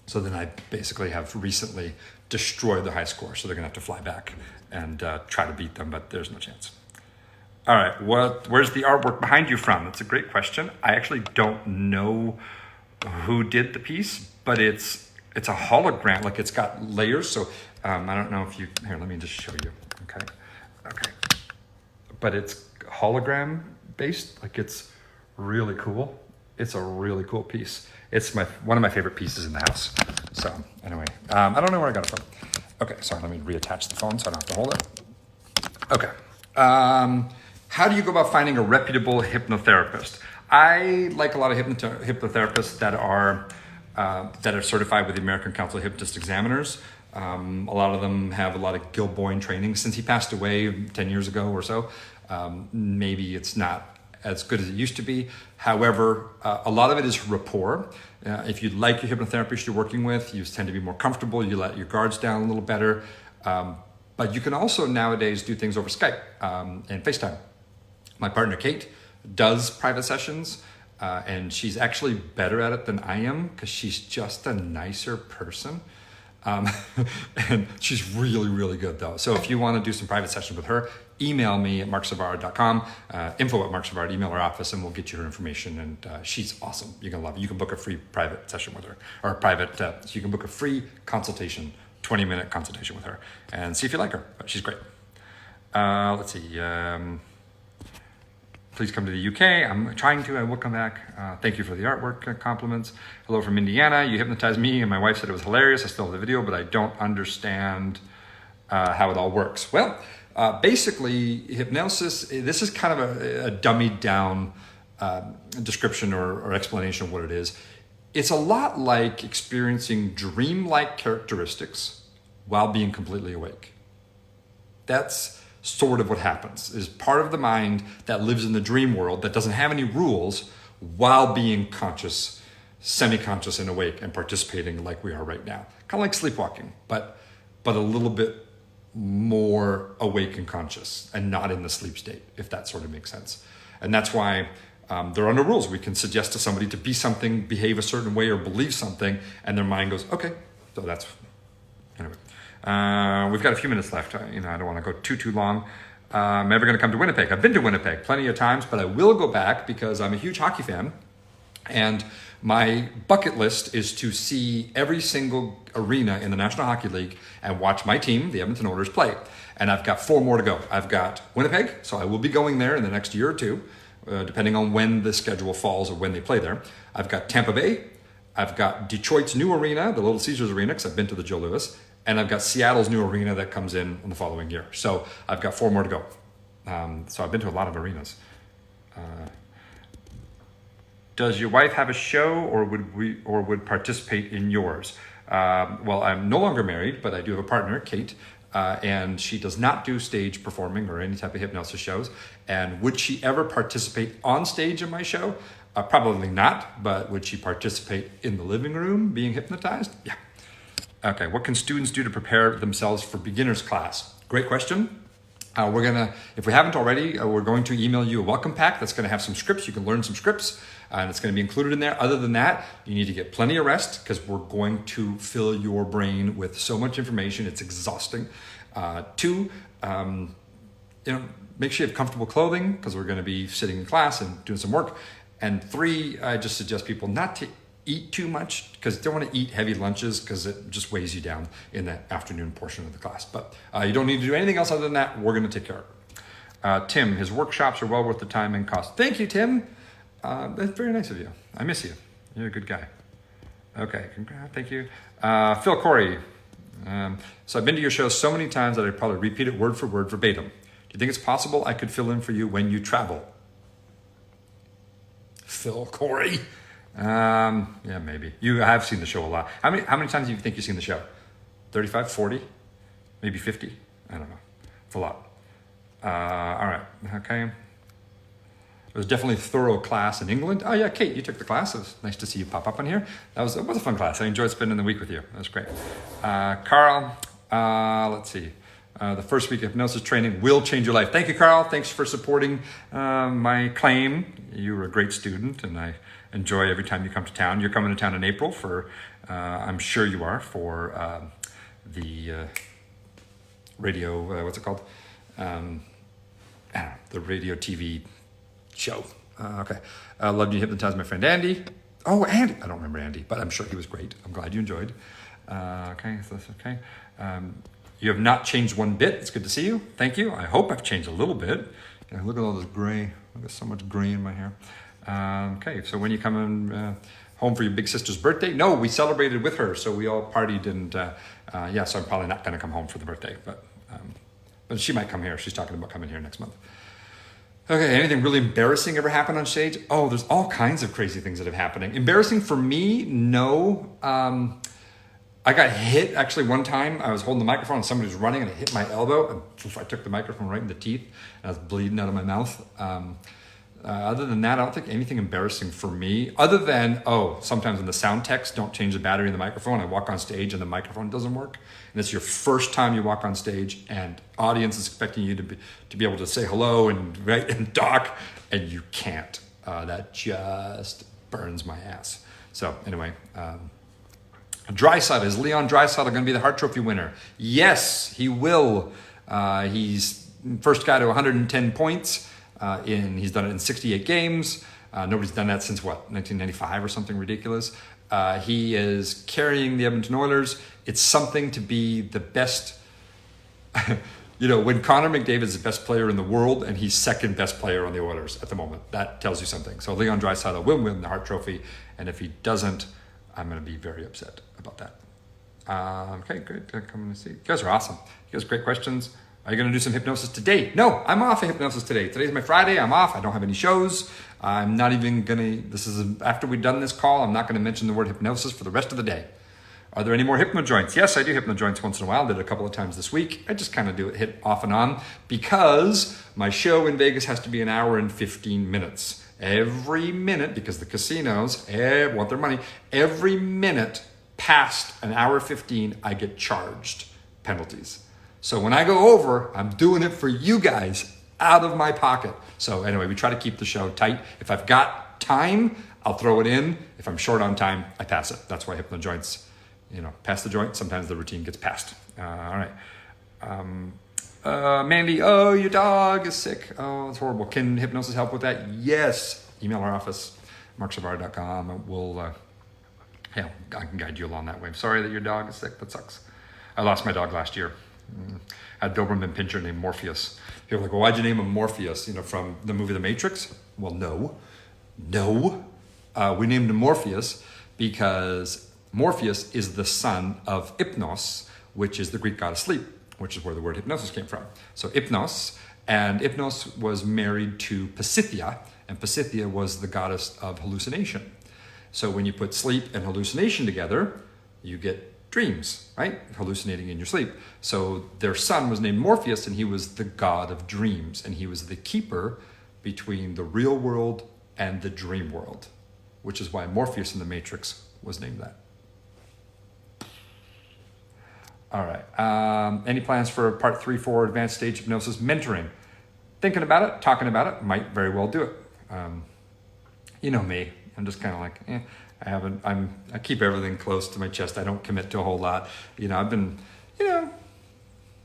so then I basically have recently destroyed the high score. So they're gonna have to fly back and try to beat them, but there's no chance. All right, where's the artwork behind you from? That's a great question. I actually don't know who did the piece, but it's a hologram, like it's got layers. So I don't know if you, here, let me just show you, okay. But it's hologram based, like it's really cool. It's a really cool piece. It's one of my favorite pieces in the house. So anyway, I don't know where I got it from. Okay, sorry, let me reattach the phone so I don't have to hold it. Okay, how do you go about finding a reputable hypnotherapist? I like a lot of hypnotherapists that are certified with the American Council of Hypnotist Examiners. A lot of them have a lot of Gil Boyne training. Since he passed away 10 years ago or so, maybe it's not as good as it used to be. However, a lot of it is rapport. If you like your hypnotherapist you're working with, you tend to be more comfortable, you let your guards down a little better. But you can also nowadays do things over Skype and FaceTime. My partner Kate does private sessions, and she's actually better at it than I am because she's just a nicer person. And she's really, really good though. So if you want to do some private sessions with her, email me at marcsavard.com, info@marcsavard, email our office, and we'll get you her information. And she's awesome. You're going to love it. You can book a free private session with her, or so you can book a free consultation, 20-minute consultation with her and see if you like her. But she's great. Let's see. Please come to the UK. I'm trying to, I will come back. Thank you for the artwork compliments. Hello from Indiana. You hypnotized me and my wife said it was hilarious. I still have the video, but I don't understand how it all works. Well, basically hypnosis, this is kind of a dummied down description or explanation of what it is. It's a lot like experiencing dream-like characteristics while being completely awake. That's sort of what happens, is part of the mind that lives in the dream world that doesn't have any rules while being conscious, semi-conscious and awake and participating like we are right now. Kind of like sleepwalking, but but a little bit more awake and conscious and not in the sleep state, if that sort of makes sense. And that's why there are no rules. We can suggest to somebody to be something, behave a certain way, or believe something, and their mind goes, okay. So that's, anyway. We've got a few minutes left. I don't want to go too long. I'm ever going to come to Winnipeg. I've been to Winnipeg plenty of times, but I will go back because I'm a huge hockey fan. And my bucket list is to see every single arena in the National Hockey League and watch my team, the Edmonton Oilers, play. And I've got 4 more to go. I've got Winnipeg, so I will be going there in the next year or two, depending on when the schedule falls or when they play there. I've got Tampa Bay. I've got Detroit's new arena, the Little Caesars Arena, because I've been to the Joe Louis. And I've got Seattle's new arena that comes in the following year. So I've got 4 more to go. So I've been to a lot of arenas. Does your wife have a show, or would participate in yours? Well, I'm no longer married, but I do have a partner, Kate, and she does not do stage performing or any type of hypnosis shows. And would she ever participate on stage in my show? Probably not, but would she participate in the living room being hypnotized? Yeah. Okay, what can students do to prepare themselves for beginner's class? Great question. We're gonna, if we haven't already, we're going to email you a welcome pack that's gonna have some scripts. You can learn some scripts, and it's gonna be included in there. Other than that, you need to get plenty of rest, because we're going to fill your brain with so much information, it's exhausting. 2, make sure you have comfortable clothing, because we're gonna be sitting in class and doing some work. And 3, I just suggest people not to eat too much, because you don't want to eat heavy lunches, because it just weighs you down in the afternoon portion of the class. But you don't need to do anything else other than that. We're going to take care of it. Tim, his workshops are well worth the time and cost. Thank you, Tim. That's very nice of you. I miss you. You're a good guy. Okay, thank you. Phil Corey. So I've been to your show so many times that I'd probably repeat it word for word verbatim. Do you think it's possible I could fill in for you when you travel? Phil Corey. Yeah, maybe. You have seen the show a lot. How many times do you think you've seen the show? 35, 40, maybe 50? I don't know. It's a lot. All right, okay. It was definitely a thorough class in England. Oh yeah, Kate, you took the class. It was nice to see you pop up on here. It was a fun class. I enjoyed spending the week with you. That was great. Carl, let's see. The first week of hypnosis training will change your life. Thank you, Carl. Thanks for supporting my claim. You were a great student, and I enjoy every time you come to town. You're coming to town in April for, I'm sure you are, for the radio, what's it called? I don't know, the radio TV show. Okay. Loved you hypnotize my friend Andy. Oh, Andy. I don't remember Andy, but I'm sure he was great. I'm glad you enjoyed. Okay, so that's okay. You have not changed one bit. It's good to see you. Thank you. I hope I've changed a little bit. Look at all this gray. Look at so much gray in my hair. Okay, so when you come in, home for your big sister's birthday? No, we celebrated with her, so we all partied, and yeah, so I'm probably not going to come home for the birthday, but she might come here. She's talking about coming here next month. Okay, anything really embarrassing ever happen on stage? Oh, there's all kinds of crazy things that have happening. Embarrassing for me? No. I got hit actually one time. I was holding the microphone and somebody was running and it hit my elbow. And I took the microphone right in the teeth and I was bleeding out of my mouth. Other than that, I don't think anything embarrassing for me, other than, sometimes when the sound techs don't change the battery in the microphone, I walk on stage and the microphone doesn't work. And it's your first time you walk on stage and audience is expecting you to be able to say hello and talk, and you can't. That just burns my ass. So anyway, Draisaitl, is Leon Draisaitl going to be the Hart Trophy winner? Yes, he will. He's first guy to 110 points. He's done it in 68 games. Nobody's done that since 1995 or something ridiculous. He is carrying the Edmonton Oilers. It's something to be the best. When Connor McDavid is the best player in the world and he's second best player on the Oilers at the moment, that tells you something. So Leon Draisaitl will win the Hart Trophy, and if he doesn't, I'm going to be very upset about that. Okay, good. Come to see. You guys are awesome. You guys great questions. Are you going to do some hypnosis today? No, I'm off of hypnosis today. Today's my Friday. I'm off. I don't have any shows. I'm not even going to, after we've done this call, I'm not going to mention the word hypnosis for the rest of the day. Are there any more hypno joints? Yes, I do hypno joints once in a while. Did it a couple of times this week. I just kind of do it hit off and on because my show in Vegas has to be 1 hour and 15 minutes. Every minute, because the casinos want their money, every minute past 1 hour 15, I get charged penalties. So when I go over, I'm doing it for you guys out of my pocket. So anyway, we try to keep the show tight. If I've got time, I'll throw it in. If I'm short on time, I pass it. That's why Hypno Joints, pass the joint. Sometimes the routine gets passed. All right. Mandy, oh, your dog is sick. Oh, it's horrible. Can hypnosis help with that? Yes. Email our office, marcsavard.com. I can guide you along that way. I'm sorry that your dog is sick. That sucks. I lost my dog last year. I had a Doberman Pinscher named Morpheus. People are like, well, why'd you name him Morpheus? From the movie The Matrix? Well, no. We named him Morpheus because Morpheus is the son of Hypnos, which is the Greek god of sleep, which is where the word hypnosis came from. So Hypnos, and Hypnos was married to Pasithea, and Pasithea was the goddess of hallucination. So when you put sleep and hallucination together, you get dreams, right? Hallucinating in your sleep. So their son was named Morpheus, and he was the god of dreams, and he was the keeper between the real world and the dream world, which is why Morpheus in the Matrix was named that. All right. Any plans for part 3 for advanced stage hypnosis mentoring? Thinking about it, talking about it, might very well do it. You know me, I'm just kind of like, I keep everything close to my chest. I don't commit to a whole lot. I've been,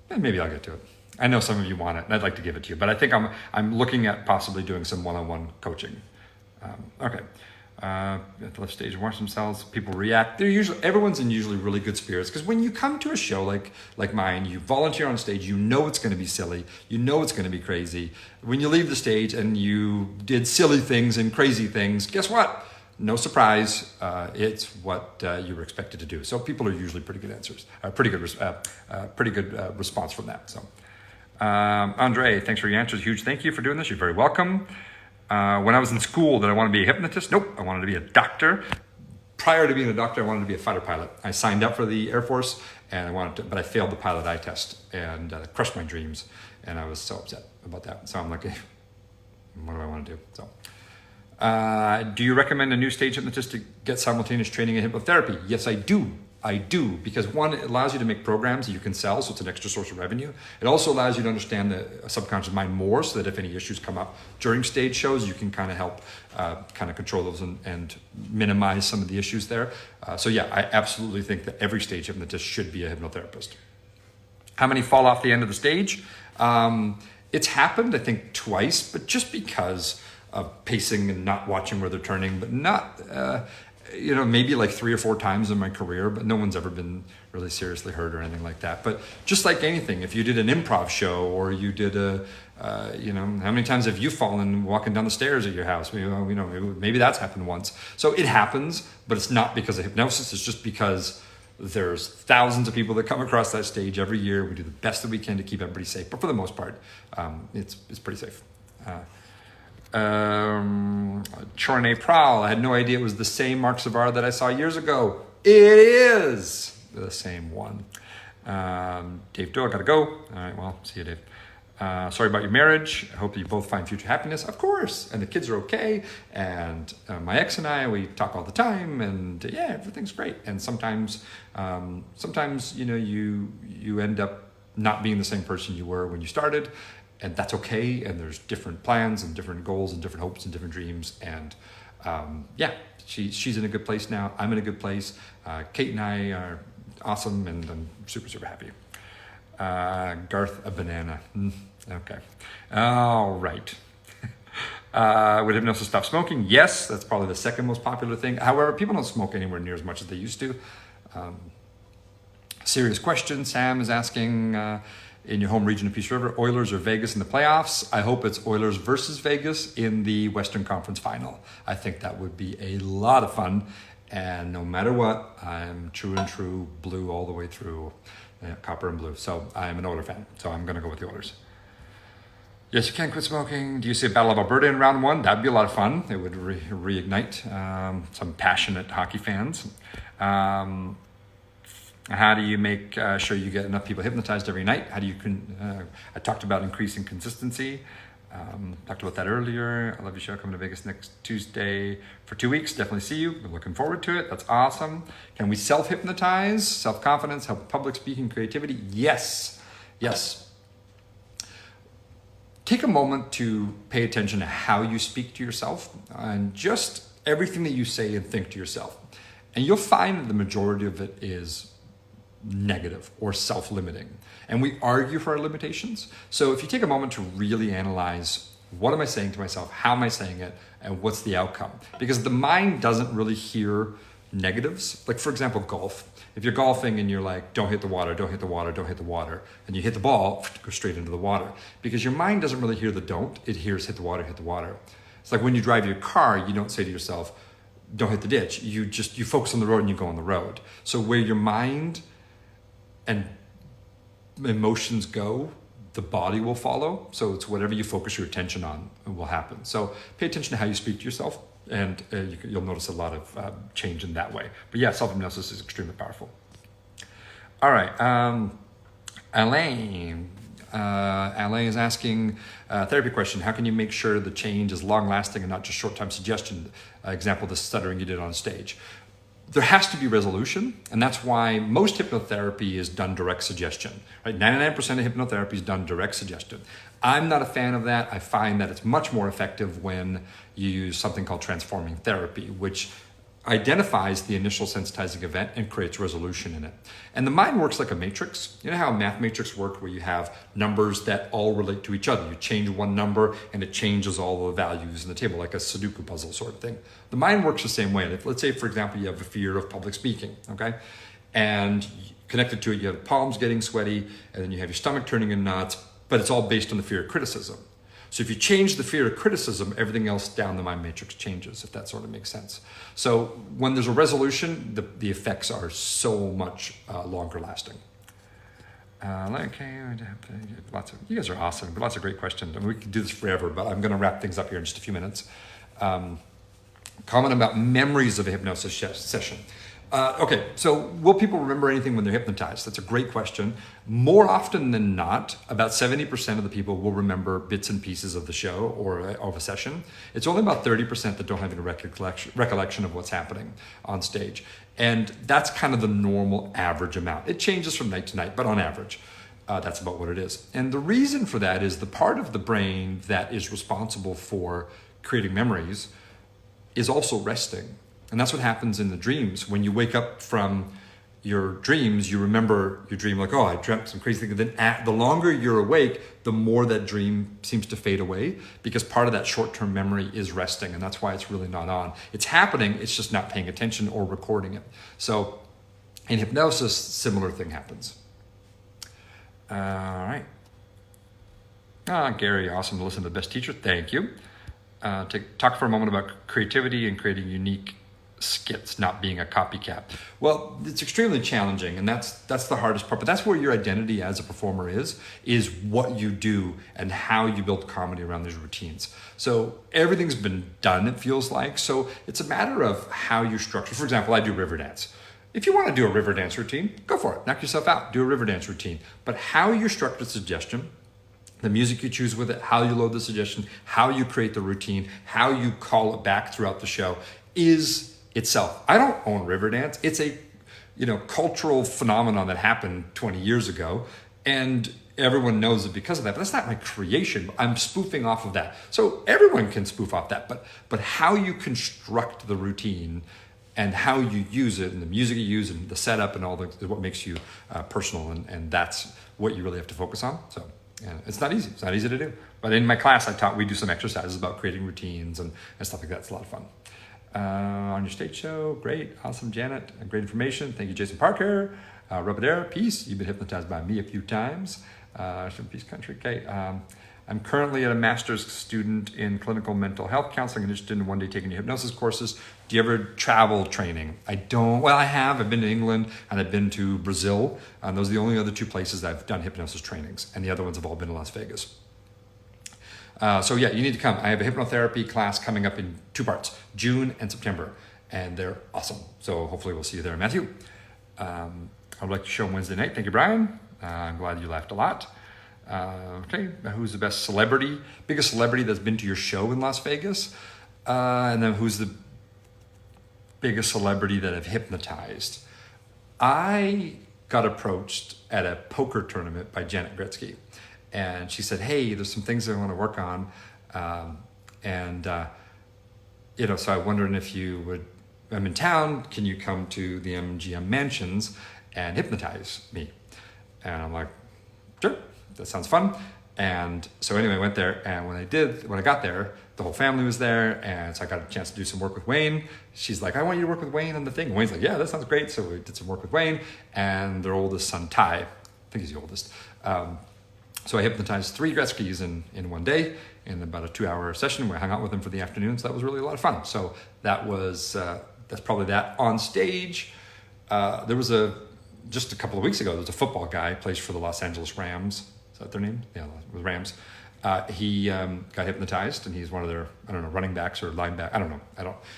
maybe I'll get to it. I know some of you want it, and I'd like to give it to you, but I think I'm looking at possibly doing some one-on-one coaching. Okay. At the left stage, watch themselves, people react. Everyone's in usually really good spirits, because when you come to a show like mine, you volunteer on stage, it's going to be silly, it's going to be crazy. When you leave the stage and you did silly things and crazy things, guess what? No surprise, it's what you were expected to do. So people are usually pretty good answers, pretty good response from that. So, Andre, thanks for your answers. Huge thank you for doing this. You're very welcome. When I was in school, did I want to be a hypnotist? Nope, I wanted to be a doctor. Prior to being a doctor, I wanted to be a fighter pilot. I signed up for the Air Force, and but I failed the pilot eye test and crushed my dreams, and I was so upset about that. So I'm like, what do I want to do? So. Do you recommend a new stage hypnotist to get simultaneous training in hypnotherapy? Yes, I do. Because one, it allows you to make programs that you can sell, so it's an extra source of revenue. It also allows you to understand the subconscious mind more, so that if any issues come up during stage shows, you can kind of help control those and minimize some of the issues there. So yeah, I absolutely think that every stage hypnotist should be a hypnotherapist. How many fall off the end of the stage? It's happened, I think, twice, but just because of pacing and not watching where they're turning, but not, maybe like 3 or 4 times in my career, but no one's ever been really seriously hurt or anything like that. But just like anything, if you did an improv show or you did how many times have you fallen walking down the stairs at your house? Maybe that's happened once. So it happens, but it's not because of hypnosis. It's just because there's thousands of people that come across that stage every year. We do the best that we can to keep everybody safe, but for the most part, it's pretty safe. Chorne Prowl, I had no idea it was the same Marc Savard that I saw years ago. It is the same one. Dave Doe, I gotta go. All right, well, see you, Dave. Sorry about your marriage. I hope you both find future happiness. Of course. And the kids are okay. And my ex and I, we talk all the time, and yeah, everything's great. And sometimes, you end up not being the same person you were when you started. And that's okay, and there's different plans and different goals and different hopes and different dreams. And she's in a good place now. I'm in a good place. Kate and I are awesome, and I'm super, super happy. Garth, a banana. Okay. All right. Would hypnosis stop smoking? Yes, that's probably the second most popular thing. However, people don't smoke anywhere near as much as they used to. Serious question. Sam is asking, in your home region of Peace River, Oilers or Vegas in the playoffs? I hope it's Oilers versus Vegas in the Western Conference Final. I think that would be a lot of fun. And no matter what, I'm true and true blue all the way through, copper and blue. So I'm an Oiler fan. So I'm going to go with the Oilers. Yes, you can quit smoking. Do you see a Battle of Alberta in round 1? That'd be a lot of fun. It would reignite some passionate hockey fans. How do you make sure you get enough people hypnotized every night? How do you? I talked about increasing consistency. Talked about that earlier. I love your show. Coming to Vegas next Tuesday for 2 weeks. Definitely see you. Been looking forward to it. That's awesome. Can we self-hypnotize? Self-confidence, help public speaking, creativity? Yes. Yes. Take a moment to pay attention to how you speak to yourself and just everything that you say and think to yourself. And you'll find that the majority of it is negative or self-limiting. And we argue for our limitations. So if you take a moment to really analyze, what am I saying to myself? How am I saying it? And what's the outcome? Because the mind doesn't really hear negatives. Like for example, golf. If you're golfing and you're like, don't hit the water, don't hit the water, don't hit the water, and you hit the ball, go straight into the water. Because your mind doesn't really hear the don't, it hears hit the water, hit the water. It's like when you drive your car, you don't say to yourself, don't hit the ditch. You focus on the road and you go on the road. So where your mind and emotions go, the body will follow. So it's whatever you focus your attention on will happen. So pay attention to how you speak to yourself, and you'll notice a lot of change in that way. But yeah, self-hypnosis is extremely powerful. All right, Alain. Alain is asking a therapy question. How can you make sure the change is long-lasting and not just short-time suggestion? Example, the stuttering you did on stage. There has to be resolution, and that's why most hypnotherapy is done direct suggestion. Right? 99% of hypnotherapy is done direct suggestion. I'm not a fan of that. I find that it's much more effective when you use something called transforming therapy, which identifies the initial sensitizing event and creates resolution in it. And the mind works like a matrix. You know how a math matrix works, where you have numbers that all relate to each other. You change one number and it changes all the values in the table, like a Sudoku puzzle sort of thing. The mind works the same way. If, let's say, for example, you have a fear of public speaking, okay? And connected to it, you have palms getting sweaty, and then you have your stomach turning in knots, but it's all based on the fear of criticism. So if you change the fear of criticism, everything else down the mind matrix changes, if that sort of makes sense. So when there's a resolution, the effects are so much longer lasting. Okay, you guys are awesome, but lots of great questions. I mean, we could do this forever, but I'm going to wrap things up here in just a few minutes. Comment about memories of a hypnosis session. Okay, so will people remember anything when they're hypnotized? That's a great question. More often than not, about 70% of the people will remember bits and pieces of the show or of a session. It's only about 30% that don't have any recollection of what's happening on stage. And that's kind of the normal average amount. It changes from night to night, but on average, that's about what it is. And the reason for that is the part of the brain that is responsible for creating memories is also resting. And that's what happens in the dreams. When you wake up from your dreams, you remember your dream like, oh, I dreamt some crazy thing. And then the longer you're awake, the more that dream seems to fade away, because part of that short-term memory is resting. And that's why it's really not on. It's happening, it's just not paying attention or recording it. So in hypnosis, similar thing happens. All right. Gary, awesome to listen to the best teacher. Thank you. Talk for a moment about creativity and creating unique skits, not being a copycat. Well, it's extremely challenging, and that's the hardest part, but that's where your identity as a performer is what you do and how you build comedy around these routines. So everything's been done, it feels like. So it's a matter of how you structure. For example, I do river dance. If you want to do a river dance routine, go for it. Knock yourself out. Do a river dance routine. But how you structure the suggestion, the music you choose with it, how you load the suggestion, how you create the routine, how you call it back throughout the show is itself. I don't own Riverdance. It's a cultural phenomenon that happened 20 years ago, and everyone knows it because of that. But that's not my creation. I'm spoofing off of that. So everyone can spoof off that. But how you construct the routine and how you use it and the music you use and the setup and all is what makes you personal, and that's what you really have to focus on. So it's not easy. It's not easy to do. But in my class, we do some exercises about creating routines and stuff like that. It's a lot of fun. On your stage show, great, awesome, Janet, great information. Thank you, Jason Parker. Rubadera, peace. You've been hypnotized by me a few times. From Peace Country. Okay. I'm currently a master's student in clinical mental health counseling and interested in one day taking your hypnosis courses. Do you ever travel training? I don't. Well, I have. I've been to England and I've been to Brazil. Those are the only other two places I've done hypnosis trainings, and the other ones have all been in Las Vegas. So yeah, you need to come. I have a hypnotherapy class coming up in 2 parts, June and September, and they're awesome. So hopefully we'll see you there, Matthew. I would like to show them Wednesday night. Thank you, Brian. I'm glad you laughed a lot. Okay, who's the biggest celebrity that's been to your show in Las Vegas? And then who's the biggest celebrity that I've hypnotized? I got approached at a poker tournament by Janet Gretzky. And she said, hey, there's some things I want to work on. So I'm wondering if you would, I'm in town, can you come to the MGM Mansions and hypnotize me? And I'm like, sure, that sounds fun. And so anyway, I went there, and when I got there, the whole family was there, and so I got a chance to do some work with Wayne. She's like, I want you to work with Wayne on the thing. And Wayne's like, yeah, that sounds great. So we did some work with Wayne and their oldest son, Ty. I think he's the oldest. So I hypnotized 3 Gretzkys in one day in about a 2-hour session. We hung out with them for the afternoon, so that was really a lot of fun. So that was, that's probably that. On stage, there was just a couple of weeks ago, there was a football guy, plays for the Los Angeles Rams. Is that their name? Yeah, it was Rams. He got hypnotized, and he's one of their, running backs or linebacker. I don't know.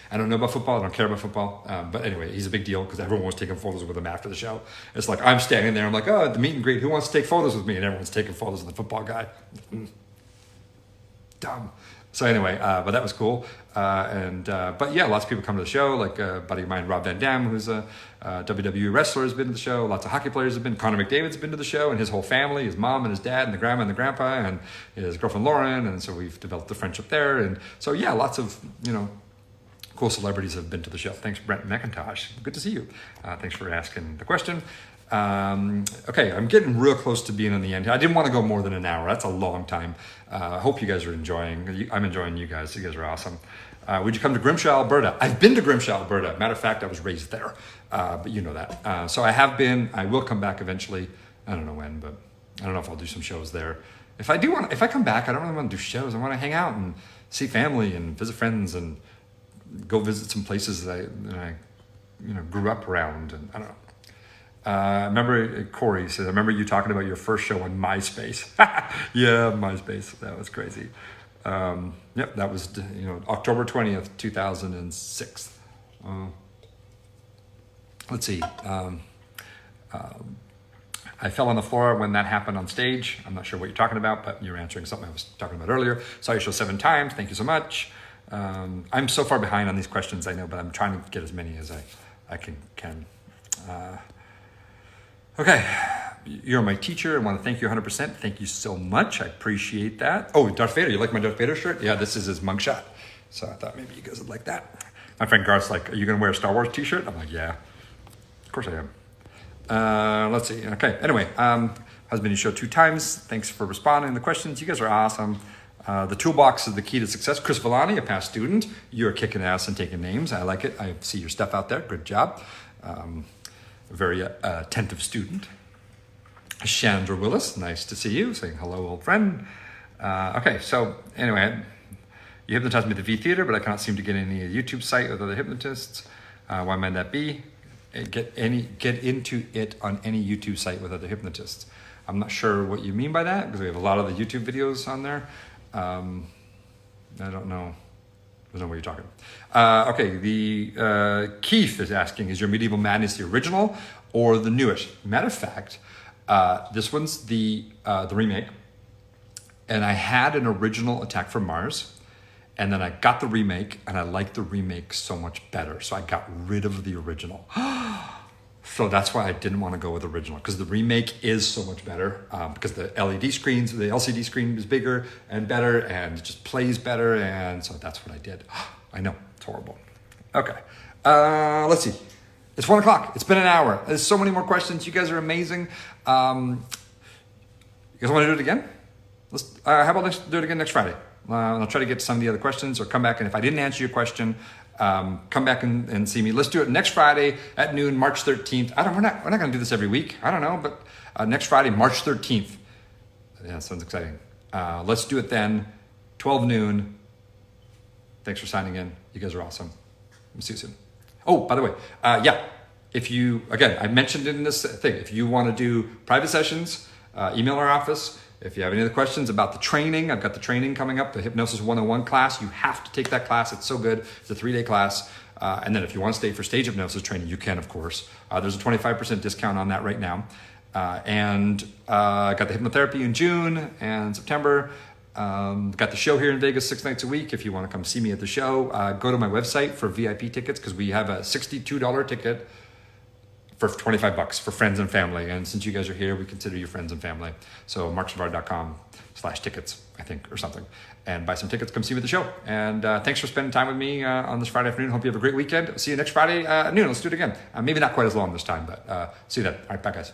I don't know about football. I don't care about football. But anyway, he's a big deal because everyone was taking photos with him after the show. It's like I'm standing there. I'm like, oh, at the meet and greet, who wants to take photos with me? And everyone's taking photos of the football guy. Dumb. So anyway, but that was cool. But yeah, lots of people come to the show, like a buddy of mine, Rob Van Dam, who's a WWE wrestler, has been to the show. Lots of hockey players have been. Connor McDavid's been to the show, and his whole family, his mom and his dad and the grandma and the grandpa and his girlfriend Lauren. And so we've developed a friendship there. And so yeah, lots of, cool celebrities have been to the show. Thanks, Brent McIntosh. Good to see you. Thanks for asking the question. Okay, I'm getting real close to being on the end here. I didn't want to go more than an hour. That's a long time. I hope you guys are enjoying. I'm enjoying you guys. You guys are awesome. Would you come to Grimshaw, Alberta? I've been to Grimshaw, Alberta. Matter of fact, I was raised there. But you know that. So I have been. I will come back eventually. I don't know when, but I don't know if I'll do some shows there. If I come back, I don't really want to do shows. I want to hang out and see family and visit friends and go visit some places that I grew up around. And I don't know. I remember Corey says, I remember you talking about your first show on MySpace. Yeah, MySpace. That was crazy. Yep, that was October 20th, 2006. Let's see. I fell on the floor when that happened on stage. I'm not sure what you're talking about, but you're answering something I was talking about earlier. Saw your show 7 times. Thank you so much. I'm so far behind on these questions, I know, but I'm trying to get as many as I can. Okay, you're my teacher. I want to thank you 100%. Thank you so much. I appreciate that. Oh, Darth Vader. You like my Darth Vader shirt? Yeah, this is his mugshot. So I thought maybe you guys would like that. My friend Garth's like, are you going to wear a Star Wars t-shirt? I'm like, yeah, of course I am. Let's see. Okay, anyway, husband, you showed 2 times. Thanks for responding to the questions. You guys are awesome. The toolbox is the key to success. Chris Villani, a past student. You're kicking ass and taking names. I like it. I see your stuff out there. Good job. A very attentive student. Chandra Willis, nice to see you. Saying hello, old friend. Okay, so anyway, you hypnotized me at the V Theater, but I cannot seem to get any YouTube site with other hypnotists. Why might that be? Get into it on any YouTube site with other hypnotists. I'm not sure what you mean by that because we have a lot of the YouTube videos on there. I don't know. I don't know what you're talking about. Okay, the Keith is asking, is your Medieval Madness the original or the newest? Matter of fact, this one's the remake. And I had an original Attack from Mars. And then I got the remake, and I liked the remake so much better. So I got rid of the original. So that's why I didn't want to go with the original, because the remake is so much better, because the LCD screen is bigger and better, and it just plays better, and so that's what I did. I know, it's horrible. Okay, let's see. It's 1 o'clock. It's been an hour. There's so many more questions. You guys are amazing. You guys want to do it again? How about let's do it again next Friday? I'll try to get to some of the other questions, or come back, and if I didn't answer your question, come back and see me. Let's do it next Friday at noon, March 13th. We're not going to do this every week. I don't know, but next Friday, March 13th. Yeah, sounds exciting. Let's do it then, 12 noon. Thanks for signing in. You guys are awesome. We'll see you soon. Oh, by the way, if you, again, I mentioned in this thing, if you want to do private sessions, email our office. If you have any other questions about the training, I've got the training coming up, the Hypnosis 101 class. You have to take that class. It's so good. It's a 3-day class. And then if you want to stay for stage hypnosis training, you can, of course. There's a 25% discount on that right now. Got the hypnotherapy in June and September. Got the show here in Vegas 6 nights a week. If you want to come see me at the show, go to my website for VIP tickets, because we have a $62 ticket for $25 for friends and family. And since you guys are here, we consider you friends and family. So marcsavard.com/tickets, I think, or something. And buy some tickets, come see me at the show. And thanks for spending time with me on this Friday afternoon. Hope you have a great weekend. See you next Friday at noon. Let's do it again. Maybe not quite as long this time, but see you then. All right, bye guys.